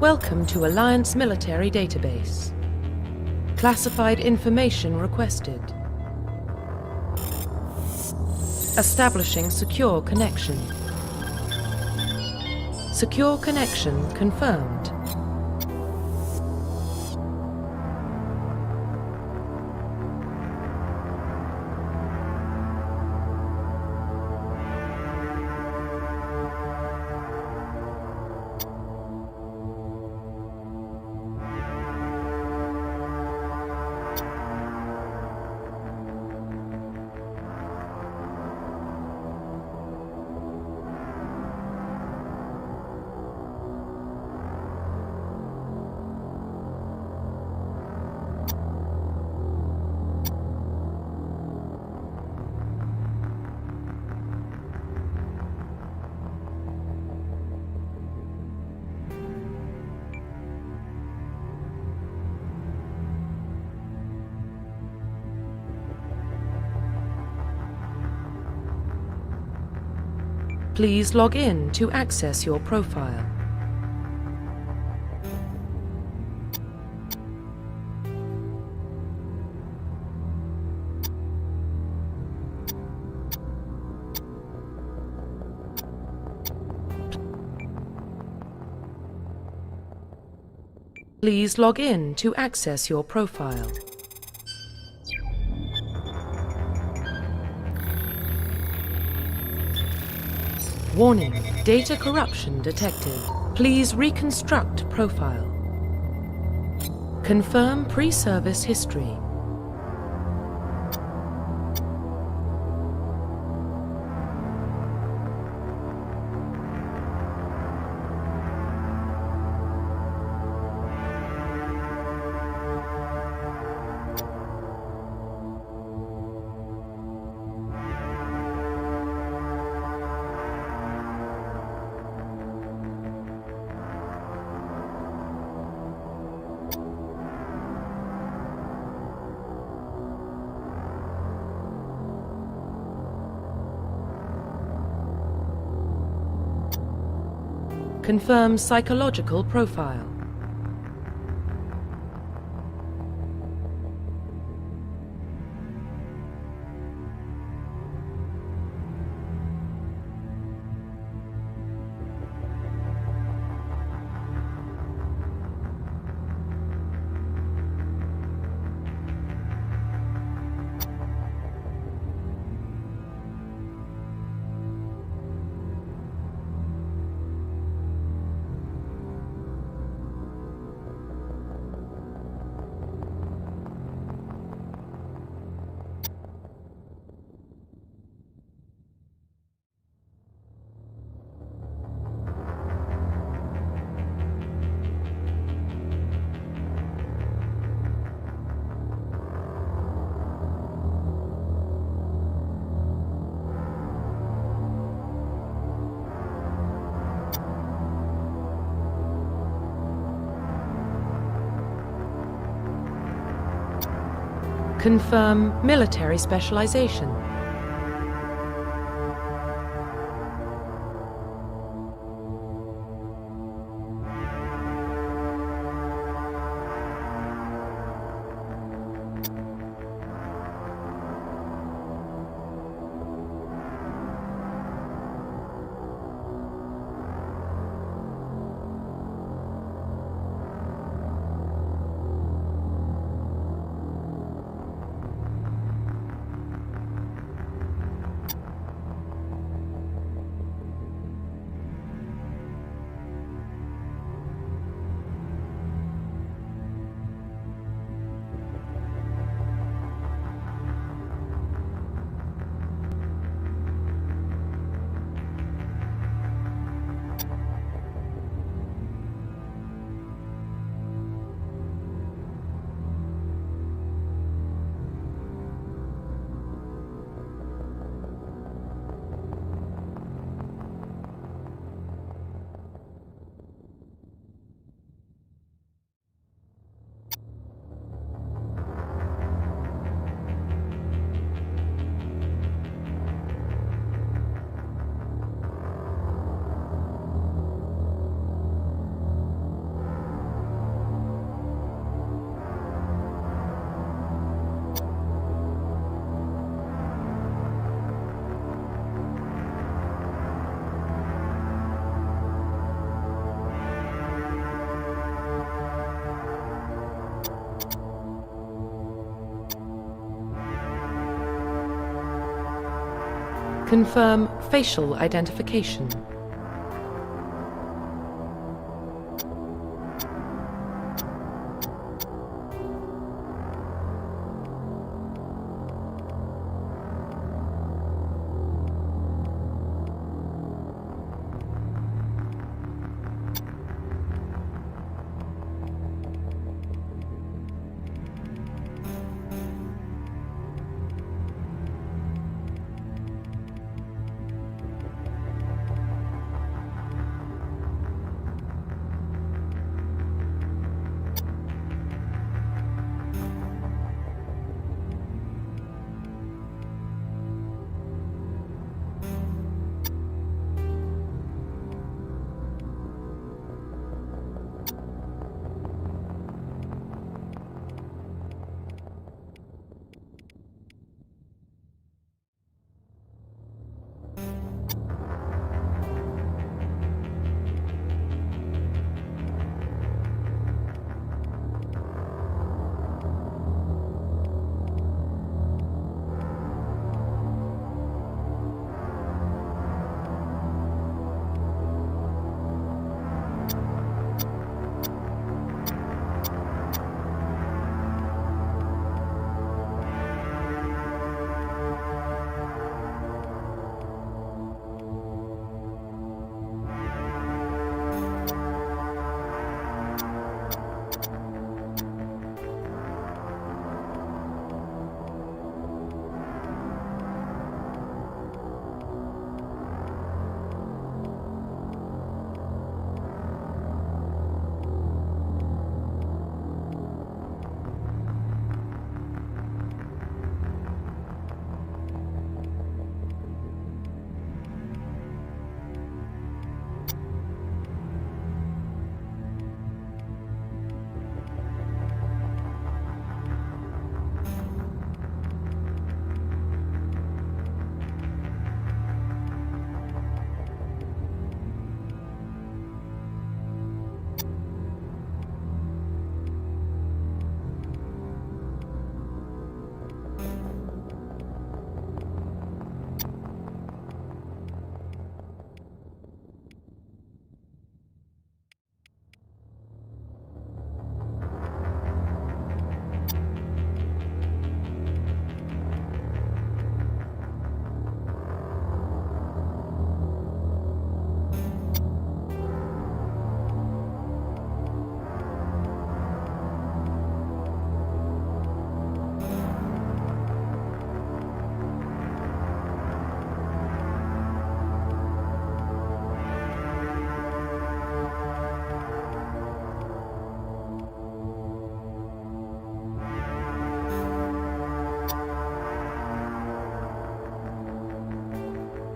Welcome to Alliance Military Database. Classified information requested. Establishing secure connection. Secure connection confirmed. Please log in to access your profile. Please log in to access your profile. Warning, data corruption detected. Please reconstruct profile. Confirm pre-service history. Confirm psychological profile. Confirm military specialization. Confirm facial identification.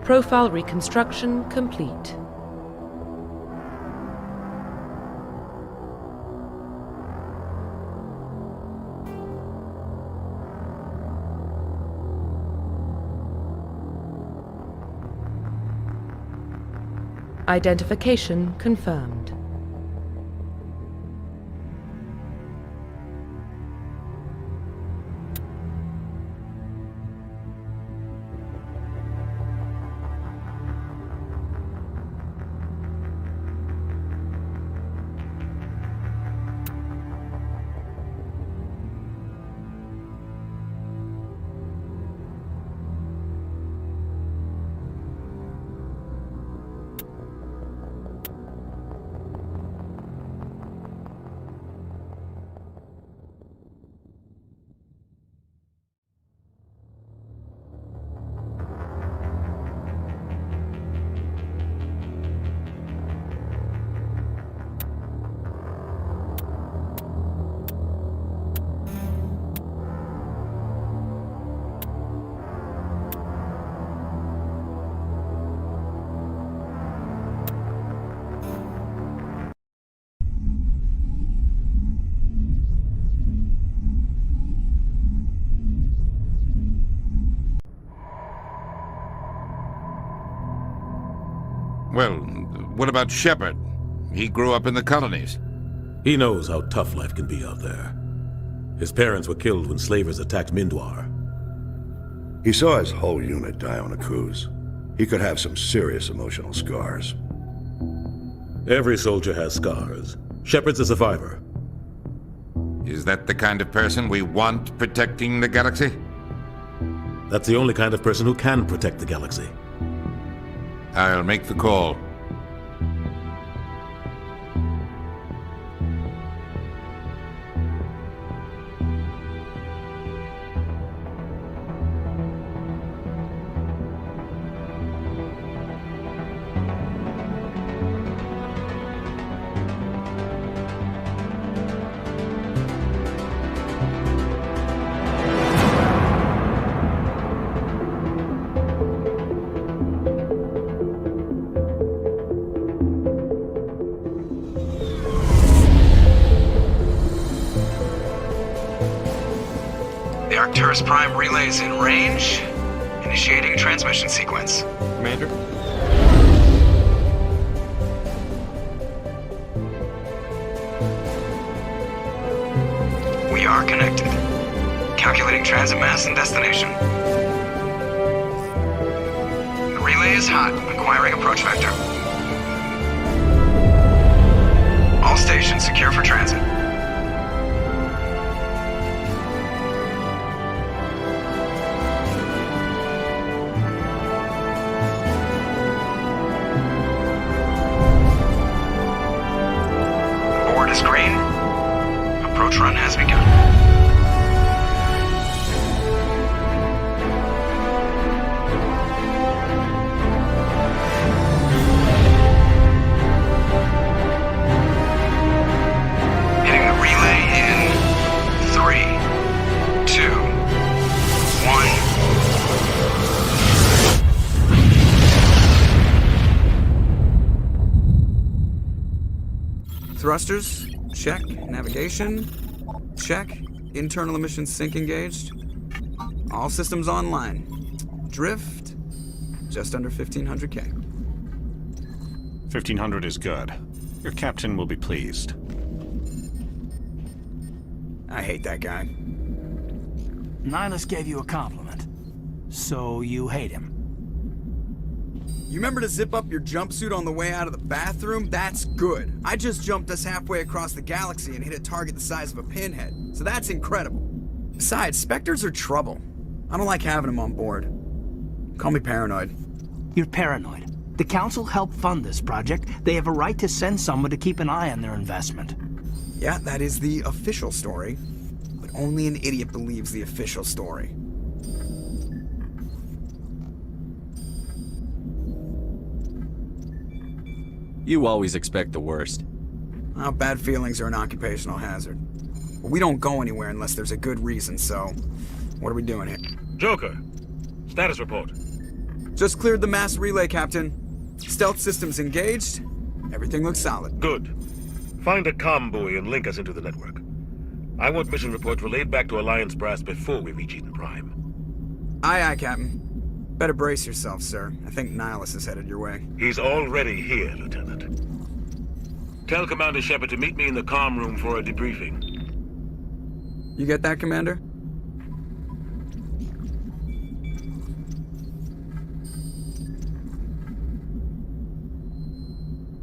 Profile reconstruction complete. Identification confirmed. Well, what about Shepard? He grew up in the colonies. He knows how tough life can be out there. His parents were killed when slavers attacked Mindwar. He saw his whole unit die on a cruise. He could have some serious emotional scars. Every soldier has scars. Shepard's a survivor. Is that the kind of person we want protecting the galaxy? That's the only kind of person who can protect the galaxy. I'll make the call. The Arcturus Prime relay is in range. Initiating a transmission sequence. Commander? We are connected. Calculating transit mass and destination. The relay is hot. Acquiring approach vector. All stations secure for transit. Board is green. Approach run has begun. Hitting the relay in 3, 2, 1. Thrusters, check. Navigation, check. Internal emission sync engaged. All systems online. Drift, just under 1500K. 1500 is good. Your captain will be pleased. I hate that guy. Nihilus gave you a compliment. So you hate him. You remember to zip up your jumpsuit on the way out of the bathroom? That's good. I just jumped us halfway across the galaxy and hit a target the size of a pinhead, so that's incredible. Besides, Spectres are trouble. I don't like having them on board. Call me paranoid. You're paranoid. The Council helped fund this project. They have a right to send someone to keep an eye on their investment. Yeah, that is the official story. But only an idiot believes the official story. You always expect the worst. Well, bad feelings are an occupational hazard. But we don't go anywhere unless there's a good reason, so... What are we doing here? Joker, status report. Just cleared the mass relay, Captain. Stealth systems engaged. Everything looks solid. Good. Find a comm buoy and link us into the network. I want mission reports relayed back to Alliance Brass before we reach Eden Prime. Aye, aye, Captain. Better brace yourself, sir. I think Nihilus is headed your way. He's already here, Lieutenant. Tell Commander Shepard to meet me in the comm room for a debriefing. You get that, Commander?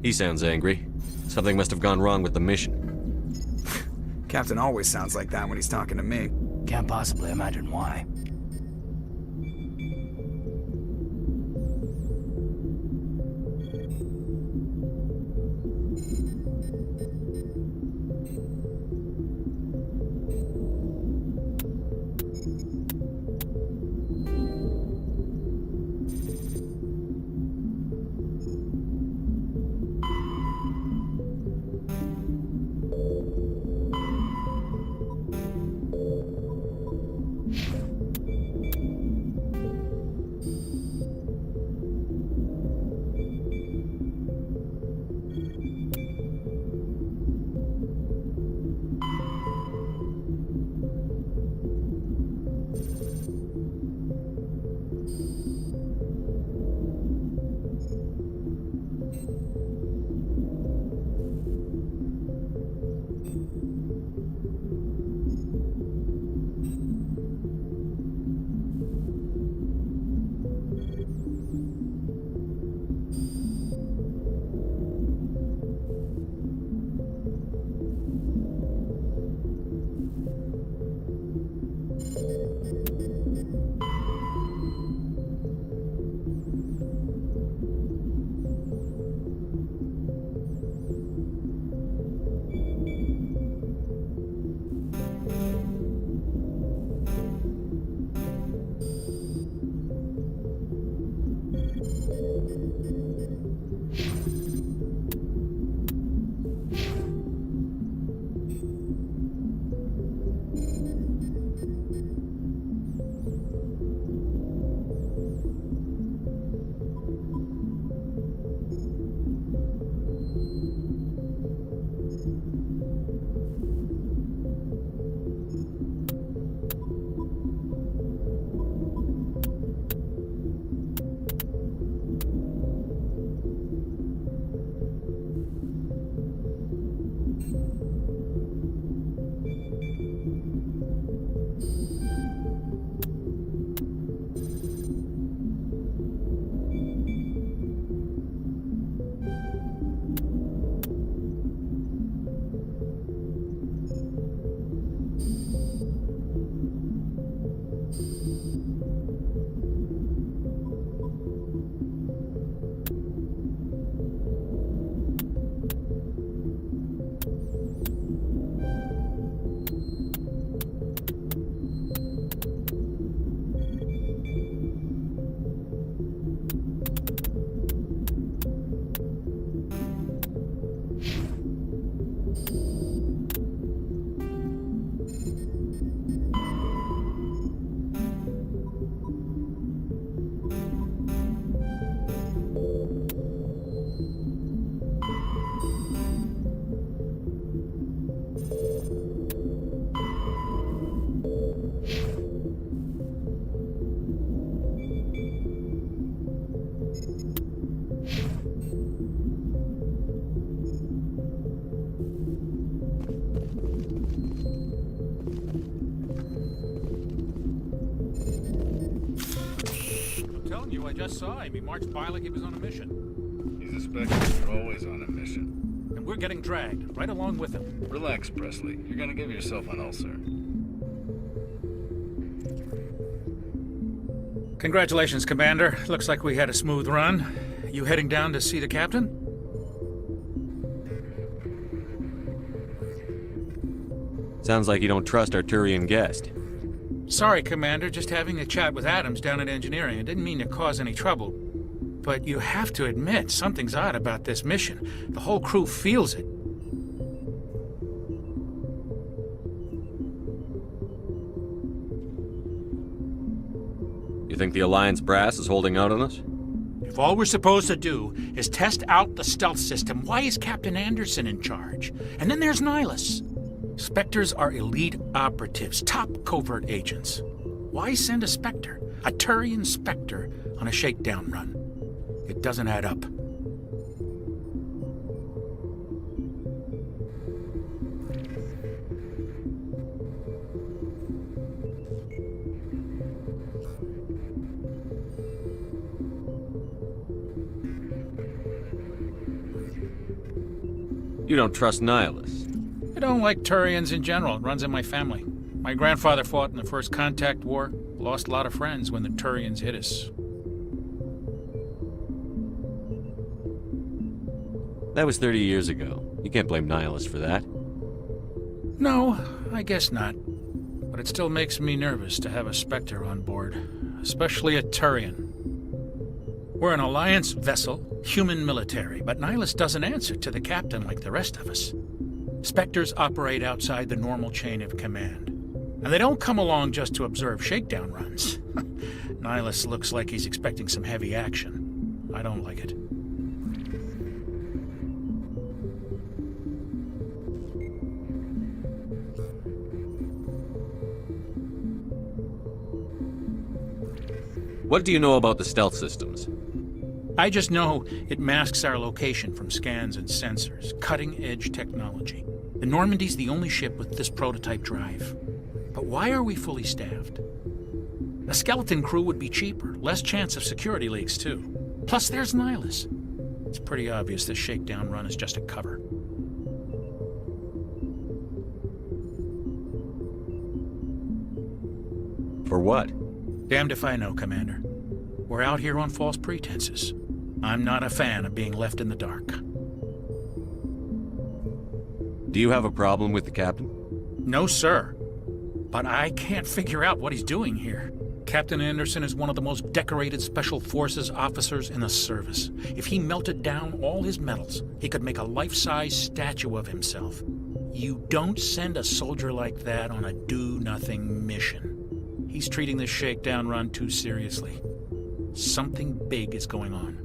He sounds angry. Something must have gone wrong with the mission. Captain always sounds like that when he's talking to me. Can't possibly imagine why. I'm telling you, I just saw him. He marched by like he was on a mission. He's a Spectre. You're always on a mission. And we're getting dragged, right along with him. Relax, Presley. You're gonna give yourself an ulcer. Congratulations, Commander. Looks like we had a smooth run. You heading down to see the captain? Sounds like you don't trust our Turian guest. Sorry, Commander. Just having a chat with Adams down at engineering. I didn't mean to cause any trouble. But you have to admit, something's odd about this mission. The whole crew feels it. You think the Alliance brass is holding out on us? If all we're supposed to do is test out the stealth system, why is Captain Anderson in charge? And then there's Nihilus. Spectres are elite operatives, top covert agents. Why send a Spectre, a Turian Spectre, on a shakedown run? It doesn't add up. You don't trust Nihilus. I don't like Turians in general. It runs in my family. My grandfather fought in the First Contact War. Lost a lot of friends when the Turians hit us. That was 30 years ago. You can't blame Nihilus for that. No, I guess not. But it still makes me nervous to have a Spectre on board. Especially a Turian. We're an Alliance vessel, human military, but Nihilus doesn't answer to the captain like the rest of us. Spectres operate outside the normal chain of command. And they don't come along just to observe shakedown runs. Nihilus looks like he's expecting some heavy action. I don't like it. What do you know about the stealth systems? I just know it masks our location from scans and sensors. Cutting-edge technology. The Normandy's the only ship with this prototype drive. But why are we fully staffed? A skeleton crew would be cheaper, less chance of security leaks too. Plus there's Nihilus. It's pretty obvious this shakedown run is just a cover. For what? Damned if I know, Commander. We're out here on false pretenses. I'm not a fan of being left in the dark. Do you have a problem with the captain? No, sir. But I can't figure out what he's doing here. Captain Anderson is one of the most decorated Special Forces officers in the service. If he melted down all his medals, he could make a life-size statue of himself. You don't send a soldier like that on a do-nothing mission. He's treating this shakedown run too seriously. Something big is going on.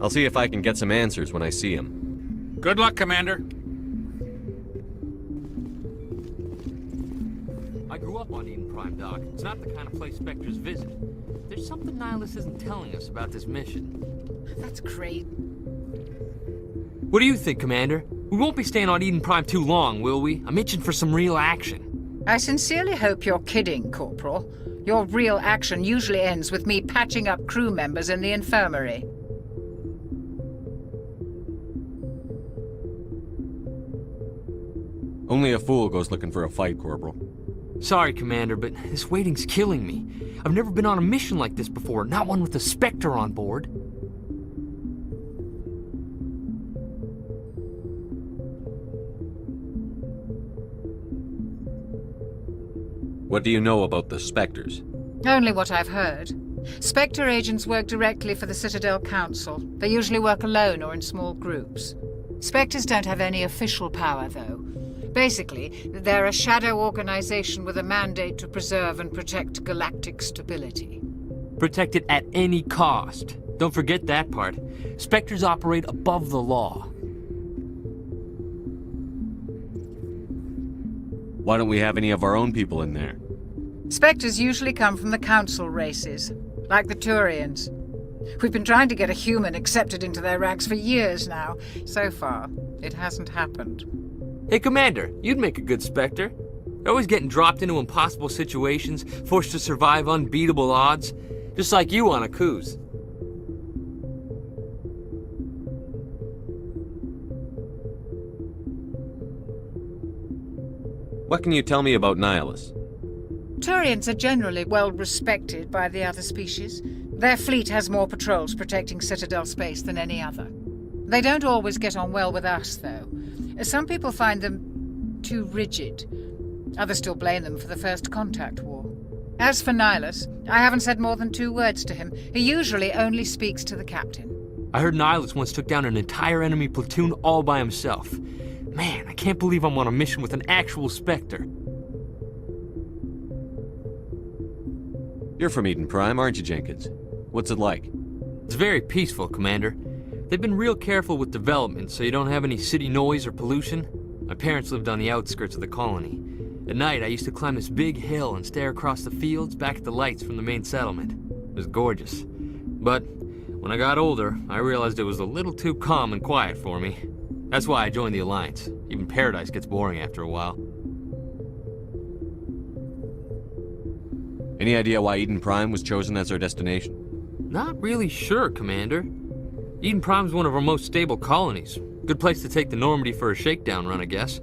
I'll see if I can get some answers when I see him. Good luck, Commander. I grew up on Eden Prime, Doc. It's not the kind of place Spectres visit. There's something Nihilus isn't telling us about this mission. That's great. What do you think, Commander? We won't be staying on Eden Prime too long, will we? I'm itching for some real action. I sincerely hope you're kidding, Corporal. Your real action usually ends with me patching up crew members in the infirmary. Only a fool goes looking for a fight, Corporal. Sorry, Commander, but this waiting's killing me. I've never been on a mission like this before, not one with a Spectre on board. What do you know about the Spectres? Only what I've heard. Spectre agents work directly for the Citadel Council. They usually work alone or in small groups. Spectres don't have any official power, though. Basically, they're a shadow organization with a mandate to preserve and protect galactic stability. Protect it at any cost. Don't forget that part. Spectres operate above the law. Why don't we have any of our own people in there? Spectres usually come from the Council races, like the Turians. We've been trying to get a human accepted into their ranks for years now. So far, it hasn't happened. Hey, Commander, you'd make a good Spectre. They're always getting dropped into impossible situations, forced to survive unbeatable odds. Just like you on a cruise. What can you tell me about Nihilus? Turians are generally well respected by the other species. Their fleet has more patrols protecting Citadel space than any other. They don't always get on well with us, though. Some people find them too rigid. Others still blame them for the First Contact War. As for Nihilus, I haven't said more than 2 words to him. He usually only speaks to the captain. I heard Nihilus once took down an entire enemy platoon all by himself. Man, I can't believe I'm on a mission with an actual Spectre. You're from Eden Prime, aren't you, Jenkins? What's it like? It's very peaceful, Commander. They've been real careful with development, so you don't have any city noise or pollution. My parents lived on the outskirts of the colony. At night, I used to climb this big hill and stare across the fields back at the lights from the main settlement. It was gorgeous. But when I got older, I realized it was a little too calm and quiet for me. That's why I joined the Alliance. Even Paradise gets boring after a while. Any idea why Eden Prime was chosen as our destination? Not really sure, Commander. Eden Prime's one of our most stable colonies. Good place to take the Normandy for a shakedown run, I guess.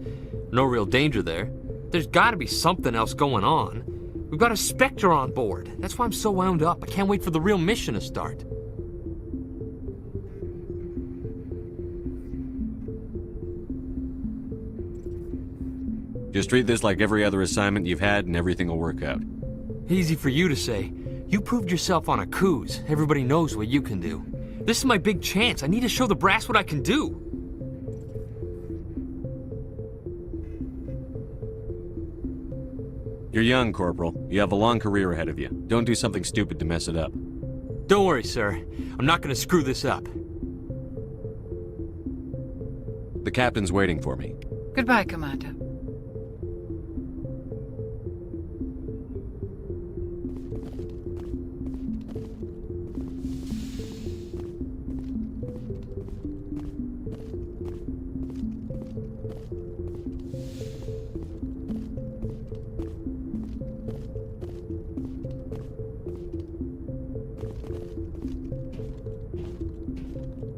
No real danger there. There's gotta be something else going on. We've got a Spectre on board. That's why I'm so wound up. I can't wait for the real mission to start. Just treat this like every other assignment you've had and everything will work out. Easy for you to say. You proved yourself on a cruise. Everybody knows what you can do. This is my big chance. I need to show the brass what I can do. You're young, Corporal. You have a long career ahead of you. Don't do something stupid to mess it up. Don't worry, sir. I'm not gonna screw this up. The captain's waiting for me. Goodbye, Commander.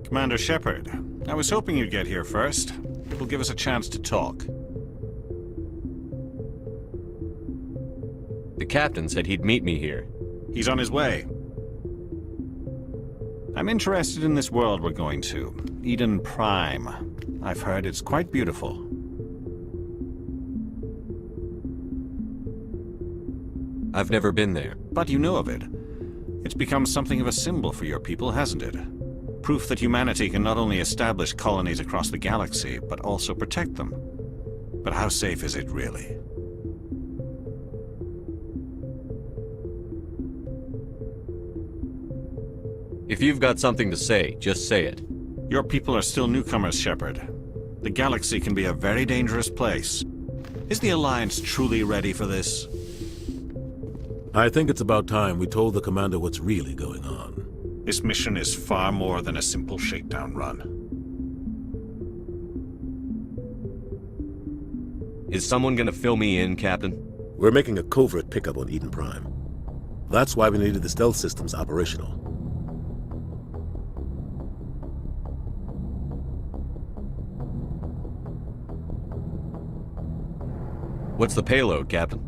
Commander Shepard, I was hoping you'd get here first. It will give us a chance to talk. The captain said he'd meet me here. He's on his way. I'm interested in this world we're going to, Eden Prime. I've heard it's quite beautiful. I've never been there. But you know of it. It's become something of a symbol for your people, hasn't it? Proof that humanity can not only establish colonies across the galaxy, but also protect them. But how safe is it, really? If you've got something to say, just say it. Your people are still newcomers, Shepard. The galaxy can be a very dangerous place. Is the Alliance truly ready for this? I think it's about time we told the commander what's really going on. This mission is far more than a simple shakedown run. Is someone gonna fill me in, Captain? We're making a covert pickup on Eden Prime. That's why we needed the stealth systems operational. What's the payload, Captain?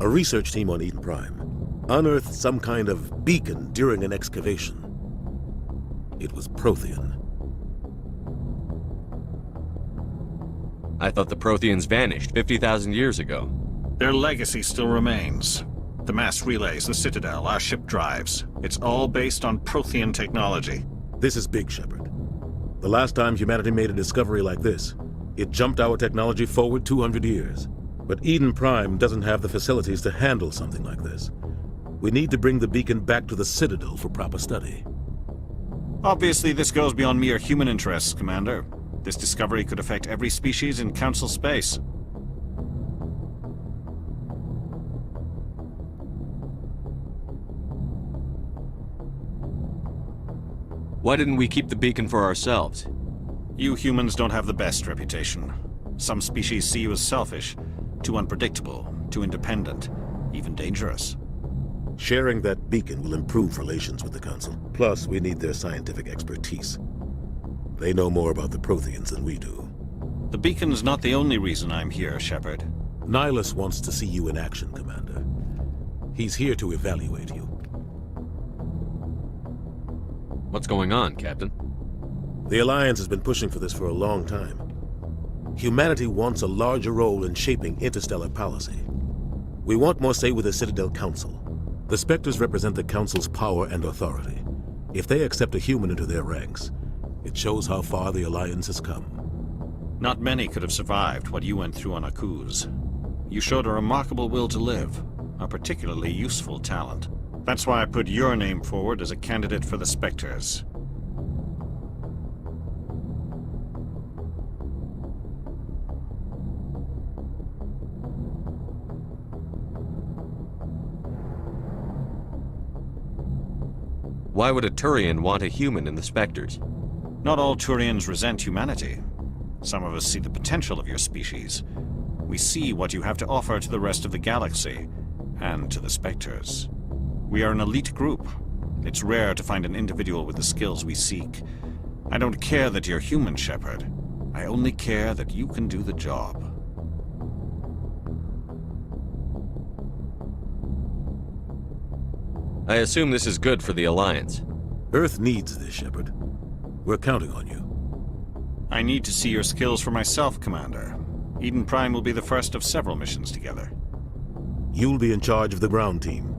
A research team on Eden Prime unearthed some kind of beacon during an excavation. It was Prothean. I thought the Protheans vanished 50,000 years ago. Their legacy still remains. The mass relays, the Citadel, our ship drives. It's all based on Prothean technology. This is big, Shepard. The last time humanity made a discovery like this, it jumped our technology forward 200 years. But Eden Prime doesn't have the facilities to handle something like this. We need to bring the beacon back to the Citadel for proper study. Obviously, this goes beyond mere human interests, Commander. This discovery could affect every species in Council space. Why didn't we keep the beacon for ourselves? You humans don't have the best reputation. Some species see you as selfish. Too unpredictable, too independent, even dangerous. Sharing that beacon will improve relations with the Council. Plus, we need their scientific expertise. They know more about the Protheans than we do. The beacon's not the only reason I'm here, Shepard. Nihilus wants to see you in action, Commander. He's here to evaluate you. What's going on, Captain? The Alliance has been pushing for this for a long time. Humanity wants a larger role in shaping interstellar policy. We want more say with the Citadel Council. The Spectres represent the Council's power and authority. If they accept a human into their ranks, it shows how far the Alliance has come. Not many could have survived what you went through on Akuz. You showed a remarkable will to live, a particularly useful talent. That's why I put your name forward as a candidate for the Spectres. Why would a Turian want a human in the Spectres? Not all Turians resent humanity. Some of us see the potential of your species. We see what you have to offer to the rest of the galaxy, and to the Spectres. We are an elite group. It's rare to find an individual with the skills we seek. I don't care that you're human, Shepard. I only care that you can do the job. I assume this is good for the Alliance. Earth needs this, Shepard. We're counting on you. I need to see your skills for myself, Commander. Eden Prime will be the first of several missions together. You'll be in charge of the ground team.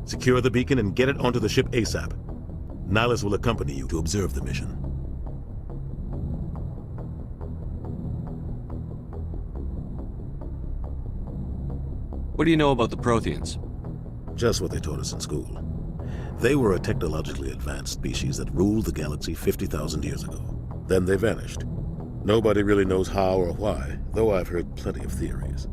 Secure the beacon and get it onto the ship ASAP. Nihilus will accompany you to observe the mission. What do you know about the Protheans? Just what they taught us in school. They were a technologically advanced species that ruled the galaxy 50,000 years ago. Then they vanished. Nobody really knows how or why, though I've heard plenty of theories.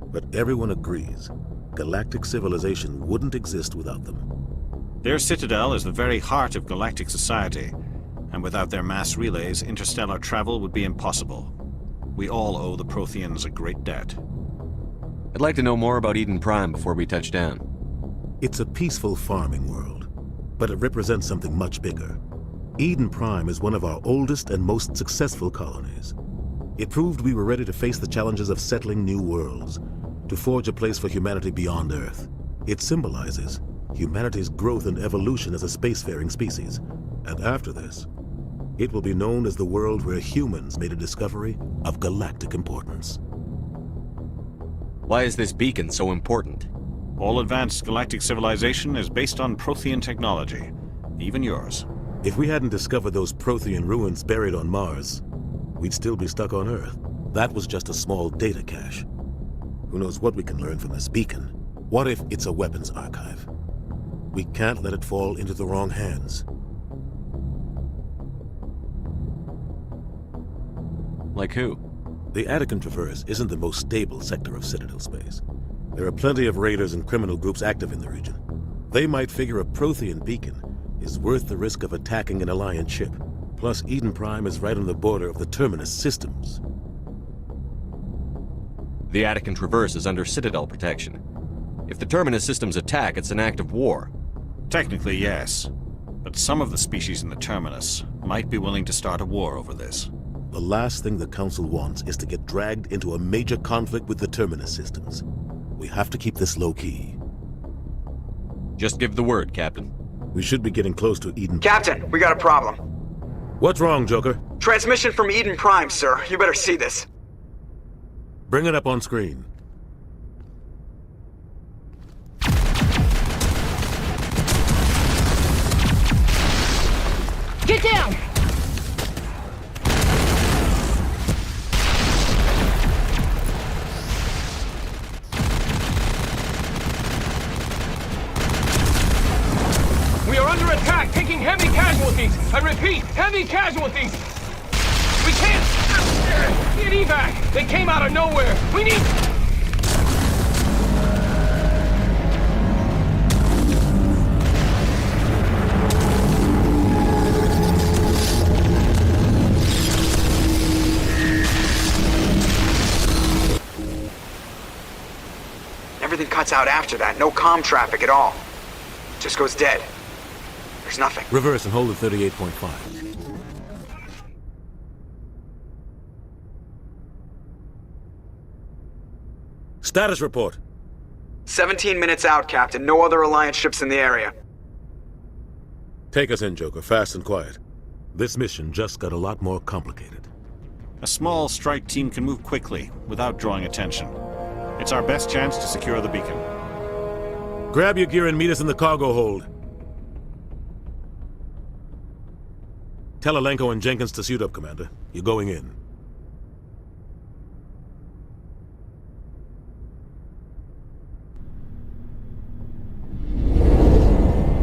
But everyone agrees, galactic civilization wouldn't exist without them. Their citadel is the very heart of galactic society, and without their mass relays, interstellar travel would be impossible. We all owe the Protheans a great debt. I'd like to know more about Eden Prime before we touch down. It's a peaceful farming world, but it represents something much bigger. Eden Prime is one of our oldest and most successful colonies. It proved we were ready to face the challenges of settling new worlds, to forge a place for humanity beyond Earth. It symbolizes humanity's growth and evolution as a spacefaring species. And after this, it will be known as the world where humans made a discovery of galactic importance. Why is this beacon so important? All advanced galactic civilization is based on Prothean technology, even yours. If we hadn't discovered those Prothean ruins buried on Mars, we'd still be stuck on Earth. That was just a small data cache. Who knows what we can learn from this beacon? What if it's a weapons archive? We can't let it fall into the wrong hands. Like who? The Attican Traverse isn't the most stable sector of Citadel space. There are plenty of raiders and criminal groups active in the region. They might figure a Prothean beacon is worth the risk of attacking an Alliance ship. Plus, Eden Prime is right on the border of the Terminus systems. The Attican Traverse is under Citadel protection. If the Terminus systems attack, it's an act of war. Technically, yes. But some of the species in the Terminus might be willing to start a war over this. The last thing the Council wants is to get dragged into a major conflict with the Terminus systems. We have to keep this low-key. Just give the word, Captain. We should be getting close to Eden. Captain, we got a problem. What's wrong, Joker? Transmission from Eden Prime, sir. You better see this. Bring it up on screen. Get down! We are under attack, taking heavy casualties. I repeat, heavy casualties. We can't get evac. They came out of nowhere. We need... cuts out after that. No comm traffic at all. Just goes dead. There's nothing. Reverse and hold at 38.5. Status report. 17 minutes out, Captain. No other Alliance ships in the area. Take us in, Joker, fast and quiet. This mission just got a lot more complicated. A small strike team can move quickly, without drawing attention. It's our best chance to secure the beacon. Grab your gear and meet us in the cargo hold. Tell Alenko and Jenkins to suit up, Commander. You're going in.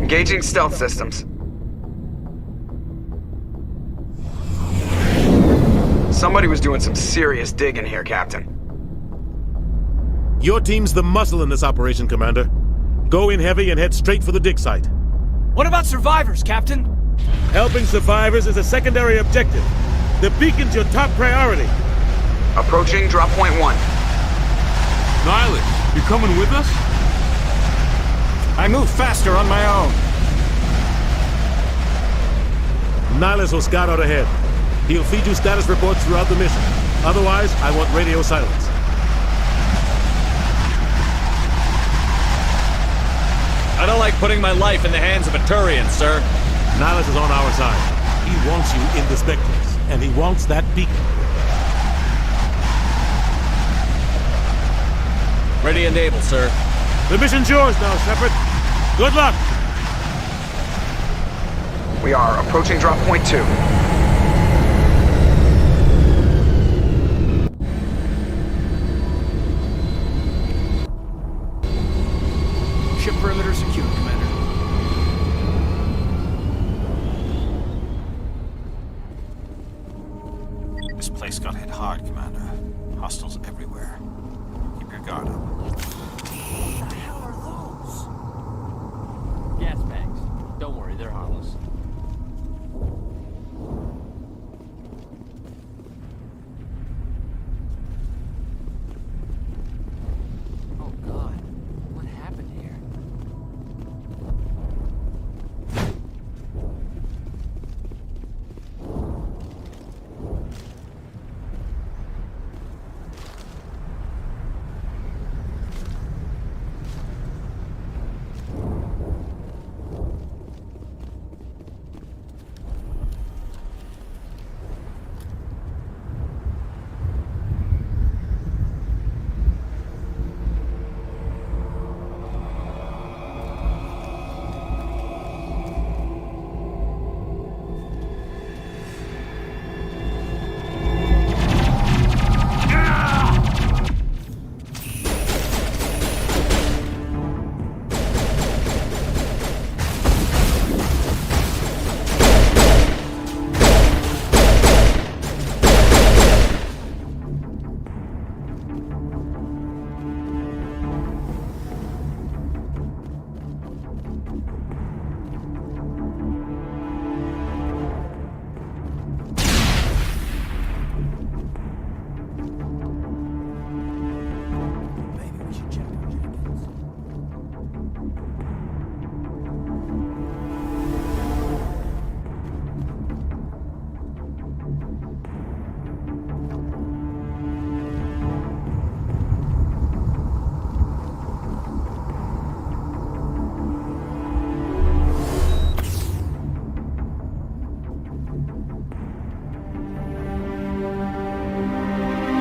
Engaging stealth systems. Somebody was doing some serious digging here, Captain. Your team's the muscle in this operation, Commander. Go in heavy and head straight for the dig site. What about survivors, Captain? Helping survivors is a secondary objective. The beacon's your top priority. Approaching drop point 1. Nihilus, you coming with us? I move faster on my own. Nihilus will scout out ahead. He'll feed you status reports throughout the mission. Otherwise, I want radio silence. I don't like putting my life in the hands of a Turian, sir. Nihilus is on our side. He wants you in the Spectres, and he wants that beacon. Ready and able, sir. The mission's yours now, Shepard. Good luck! We are approaching drop point 2. Ship perimeter secured, Commander. This place got hit hard, Commander. Hostiles everywhere. Keep your guard up. What the hell are those? Gas bags. Don't worry, they're harmless. Oh God, what happened here?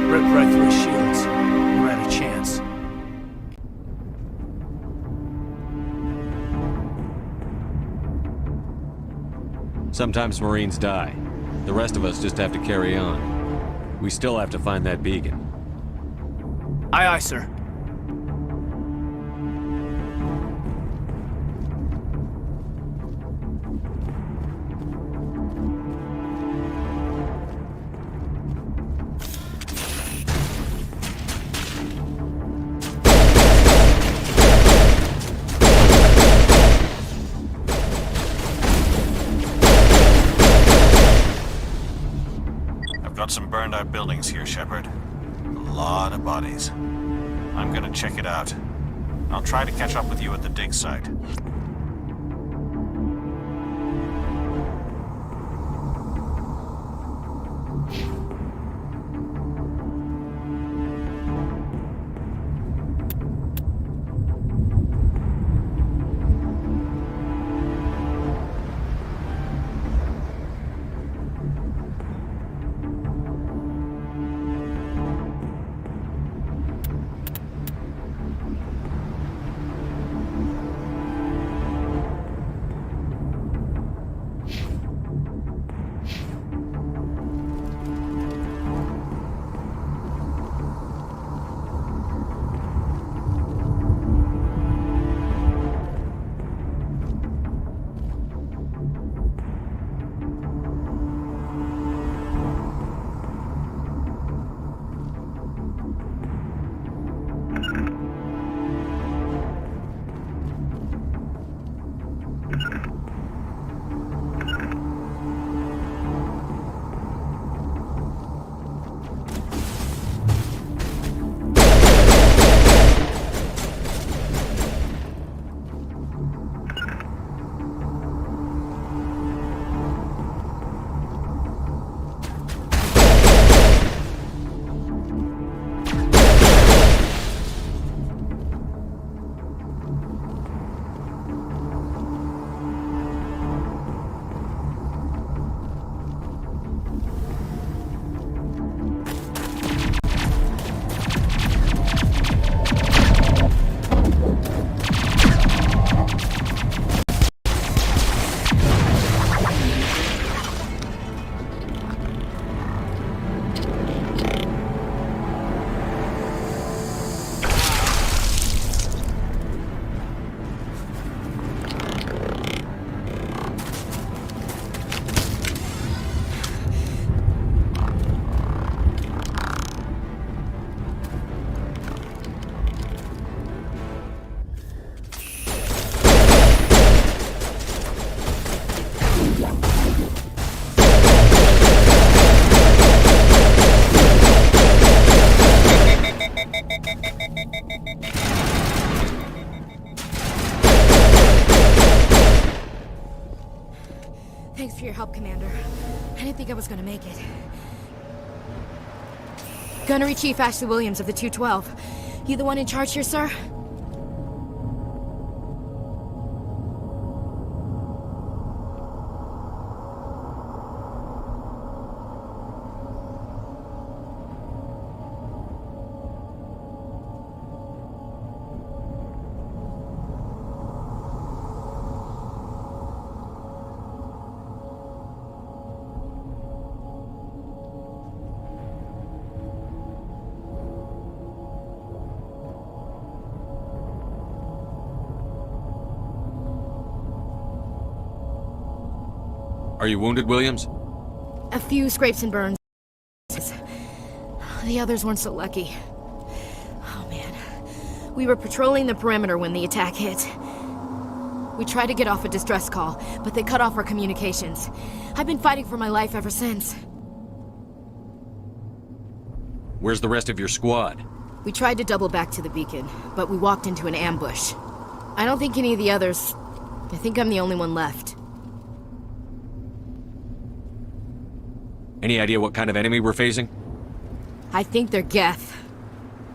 Ripped right through his shields. We're at a chance. Sometimes Marines die. The rest of us just have to carry on. We still have to find that beacon. Aye, aye, sir. Got some burned out buildings here, Shepard. A lot of bodies. I'm gonna check it out. I'll try to catch up with you at the dig site. Thanks for your help, Commander. I didn't think I was gonna make it. Gunnery Chief Ashley Williams of the 212. You the one in charge here, sir? Are you wounded, Williams? A few scrapes and burns. The others weren't so lucky. Oh man. We were patrolling the perimeter when the attack hit. We tried to get off a distress call, but they cut off our communications. I've been fighting for my life ever since. Where's the rest of your squad? We tried to double back to the beacon, but we walked into an ambush. I don't think any of the others... I think I'm the only one left. Any idea what kind of enemy we're facing? I think they're Geth.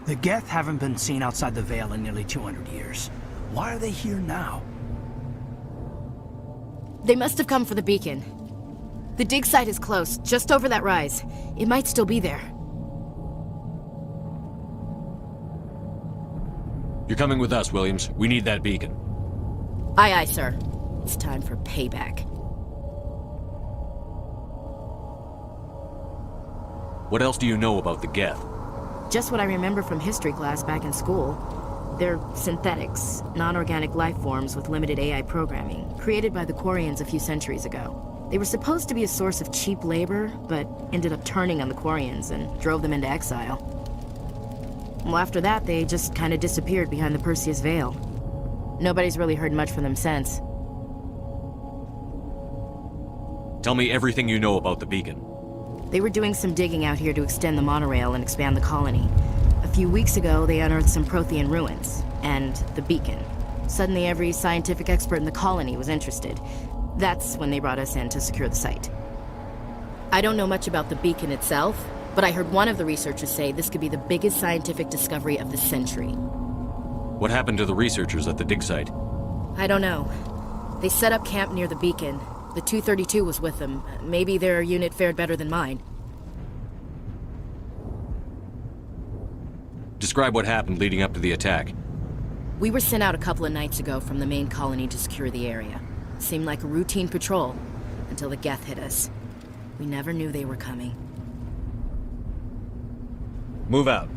The Geth haven't been seen outside the Veil in nearly 200 years. Why are they here now? They must have come for the beacon. The dig site is close, just over that rise. It might still be there. You're coming with us, Williams. We need that beacon. Aye, aye, sir. It's time for payback. What else do you know about the Geth? Just what I remember from history class back in school. They're synthetics, non-organic life forms with limited AI programming, created by the Quarians a few centuries ago. They were supposed to be a source of cheap labor, but ended up turning on the Quarians and drove them into exile. Well, after that, they just kind of disappeared behind the Perseus Veil. Nobody's really heard much from them since. Tell me everything you know about the beacon. They were doing some digging out here to extend the monorail and expand the colony. A few weeks ago, they unearthed some Prothean ruins. and the beacon. Suddenly every scientific expert in the colony was interested. That's when they brought us in to secure the site. I don't know much about the beacon itself, but I heard one of the researchers say this could be the biggest scientific discovery of the century. What happened to the researchers at the dig site? I don't know. They set up camp near the beacon. The 232 was with them. Maybe their unit fared better than mine. Describe what happened leading up to the attack. We were sent out a couple of nights ago from the main colony to secure the area. Seemed like a routine patrol, until the Geth hit us. We never knew they were coming. Move out.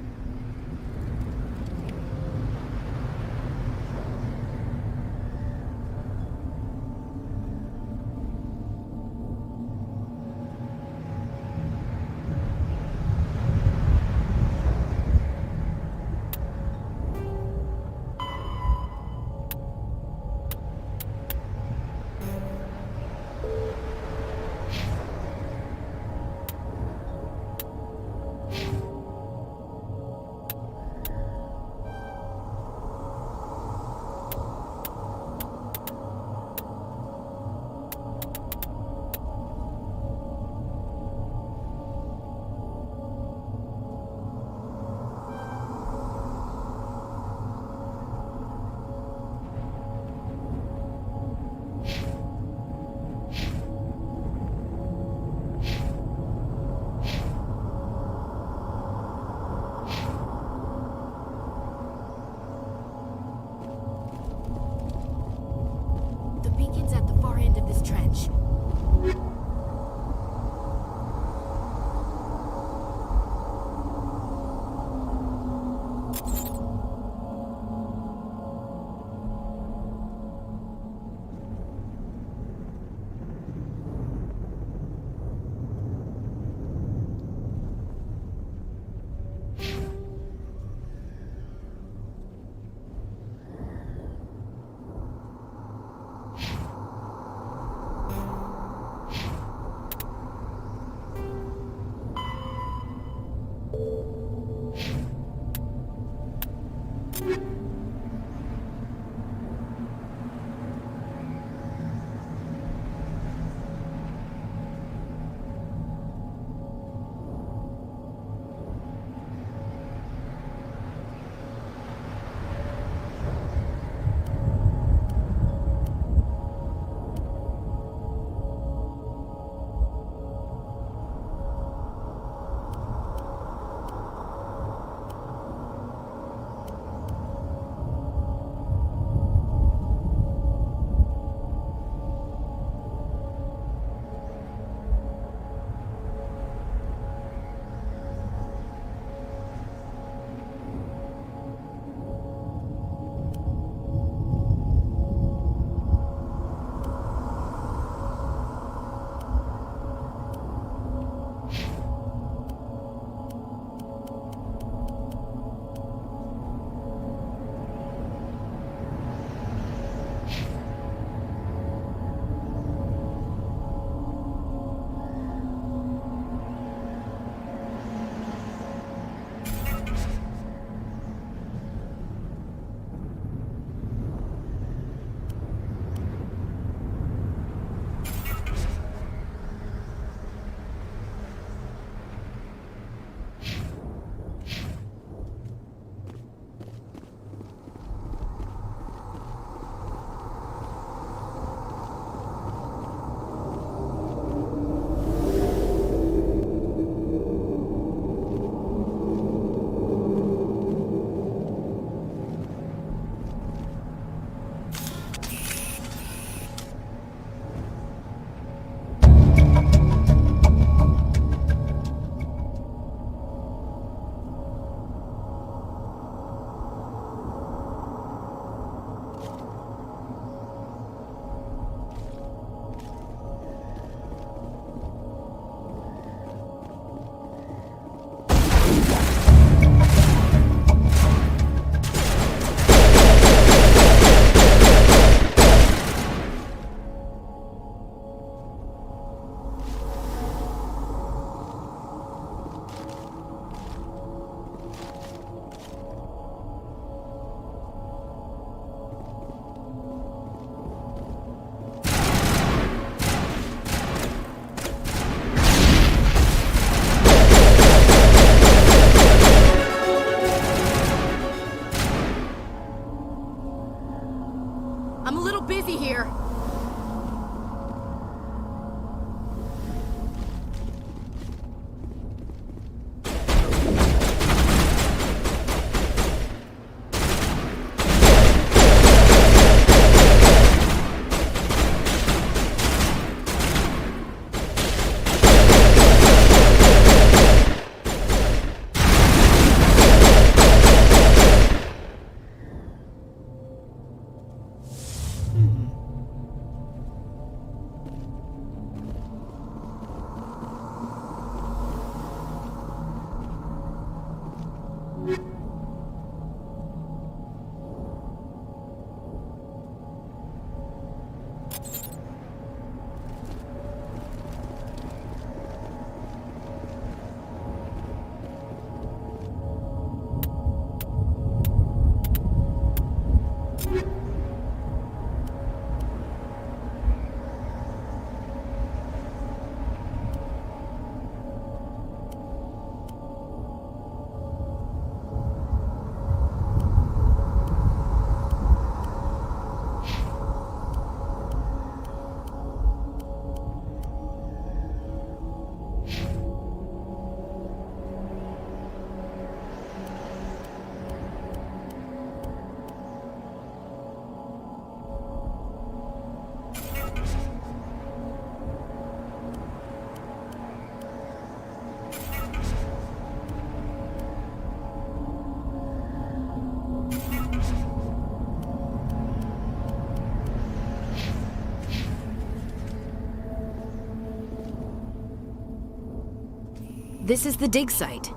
This is the dig site.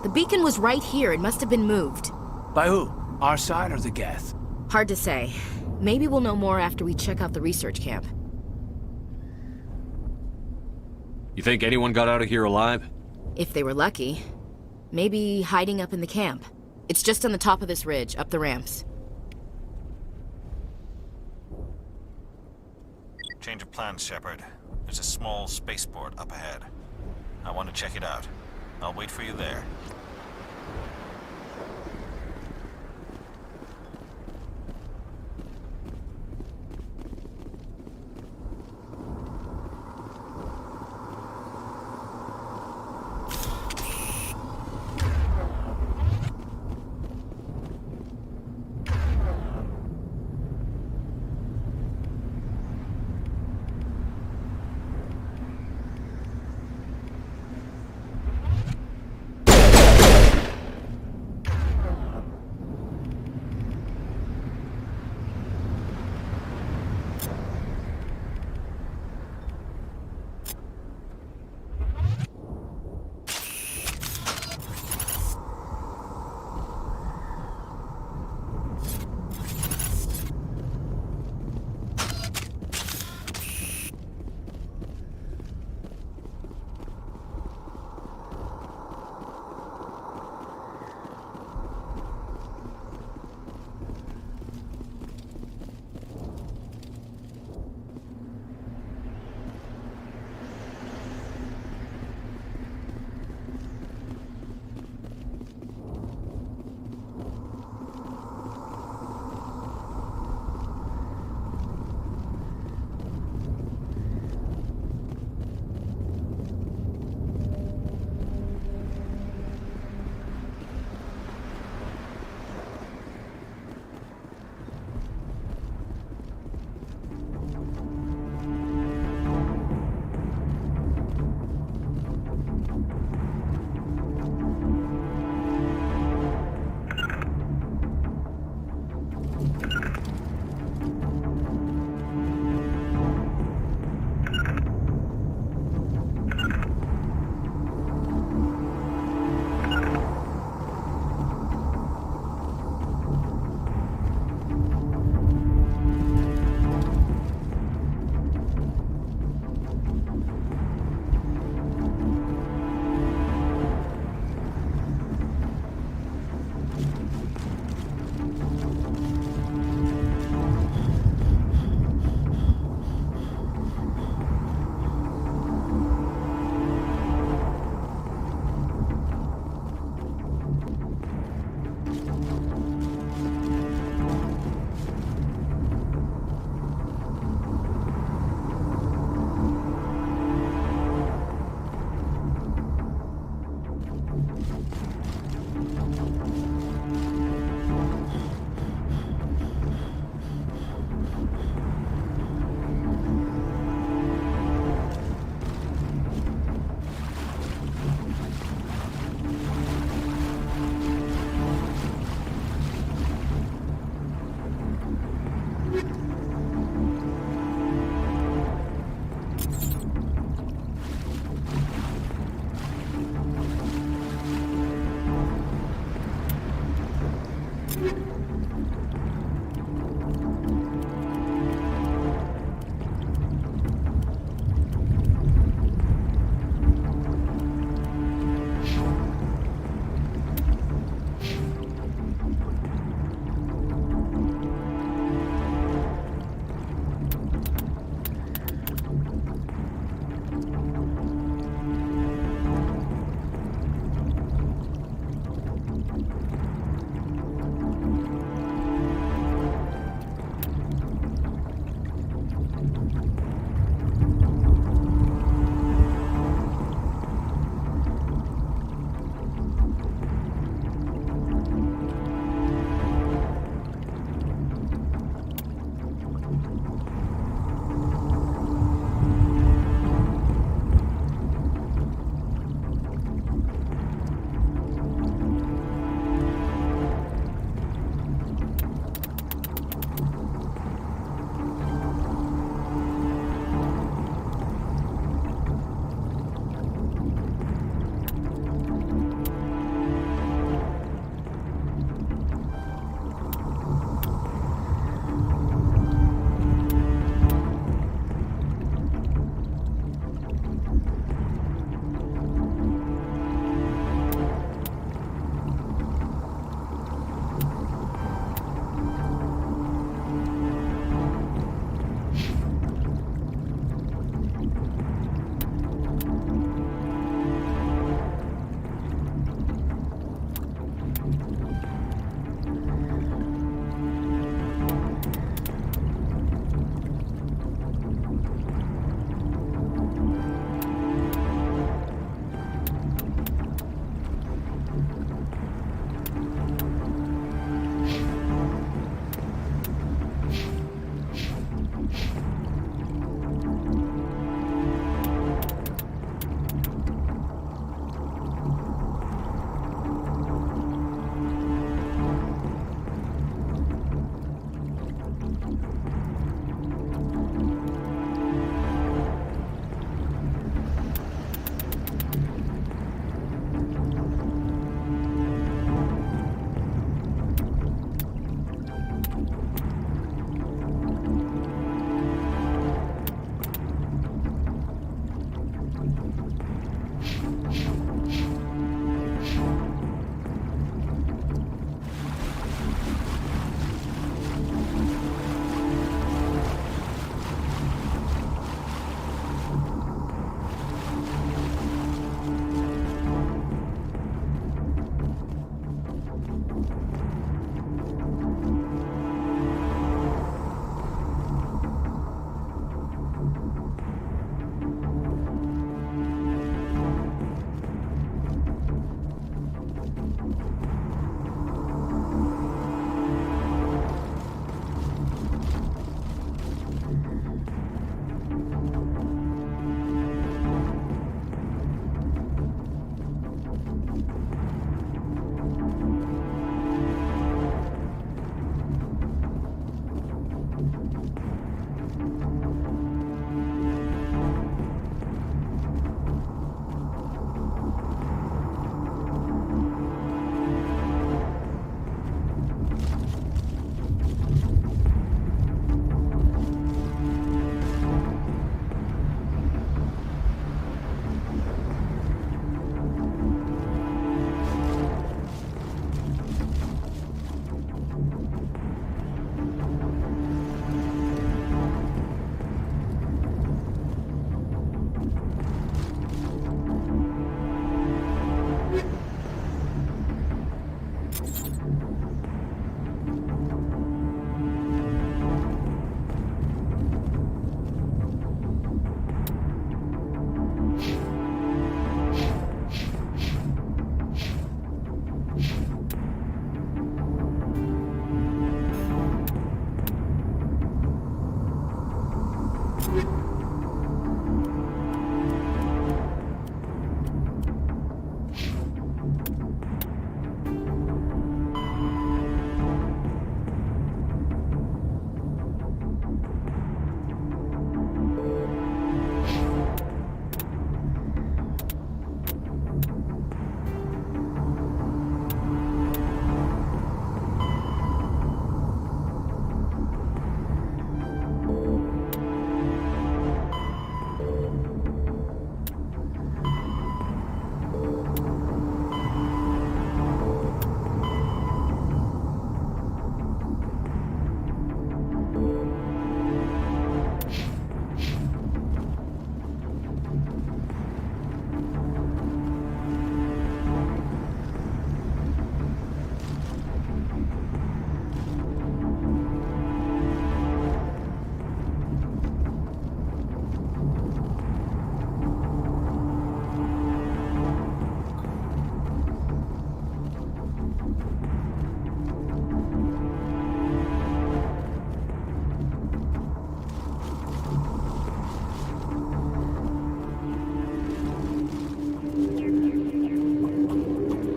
The beacon was right here. It must have been moved. By who? Our side or the Geth? Hard to say. Maybe we'll know more after we check out the research camp. You think anyone got out of here alive? If they were lucky. Maybe hiding up in the camp. It's just on the top of this ridge, up the ramps. Change of plans, Shepard. There's a small spaceport up ahead. I want to check it out. I'll wait for you there.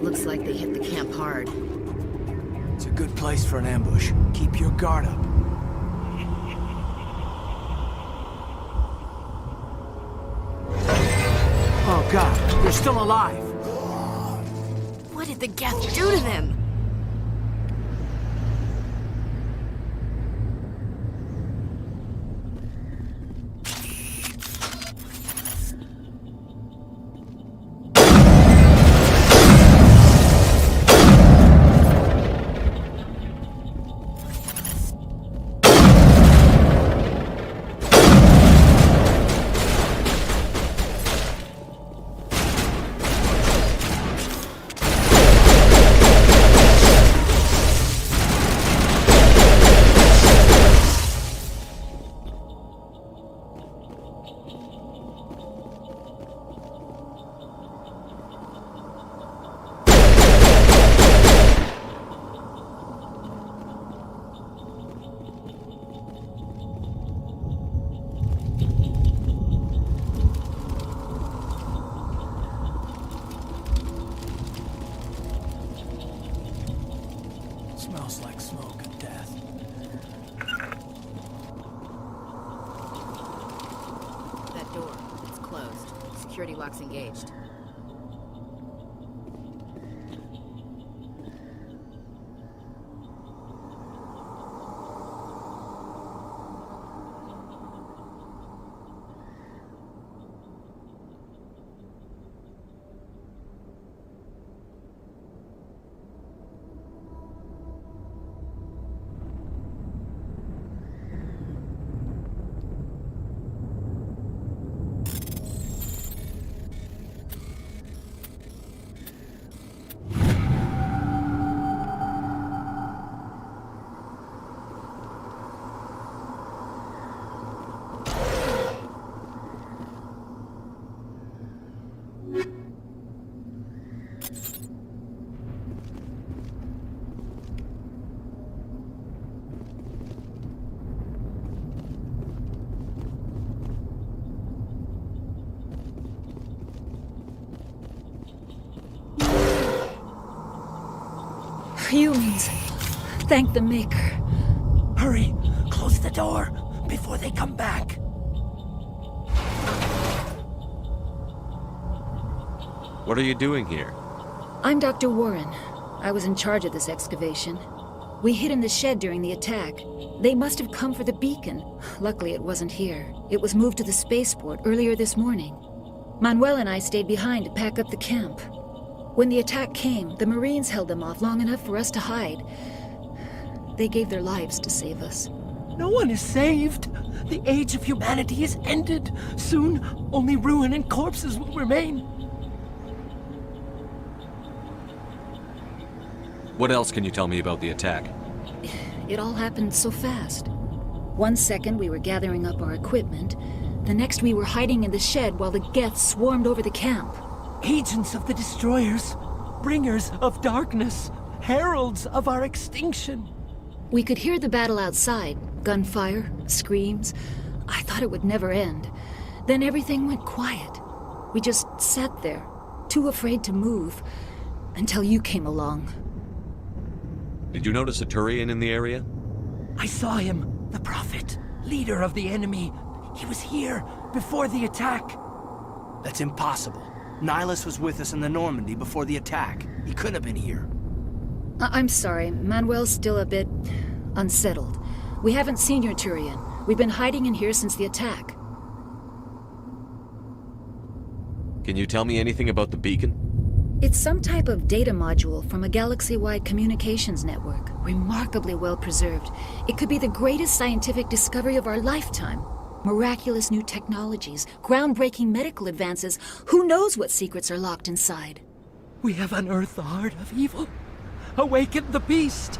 Looks like they hit the camp hard. It's a good place for an ambush. Keep your guard up. Oh god, they're still alive! What did the Geth do to them? Smells like smoke and death. That door, it's closed. Security lock's engaged. Humans. Thank the Maker. Hurry! Close the door before they come back. What are you doing here? I'm Dr. Warren. I was in charge of this excavation. We hid in the shed during the attack. They must have come for the beacon. Luckily, it wasn't here. It was moved to the spaceport earlier this morning. Manuel and I stayed behind to pack up the camp. When the attack came, the Marines held them off long enough for us to hide. They gave their lives to save us. No one is saved. The age of humanity is ended. Soon, only ruin and corpses will remain. What else can you tell me about the attack? It all happened so fast. 1 second we were gathering up our equipment. The next we were hiding in the shed while the Geth swarmed over the camp. Agents of the Destroyers, bringers of darkness, heralds of our extinction. We could hear the battle outside. Gunfire, screams. I thought it would never end. Then everything went quiet. We just sat there, too afraid to move, until you came along. Did you notice a Turian in the area? I saw him, the Prophet, leader of the enemy. He was here before the attack. That's impossible. Nihilus was with us in the Normandy before the attack. He couldn't have been here. I'm sorry, Manuel's still a bit unsettled. We haven't seen your Turian. We've been hiding in here since the attack. Can you tell me anything about the beacon? It's some type of data module from a galaxy-wide communications network, remarkably well preserved. It could be the greatest scientific discovery of our lifetime. Miraculous new technologies, groundbreaking medical advances. Who knows what secrets are locked inside? We have unearthed the heart of evil, awakened the beast,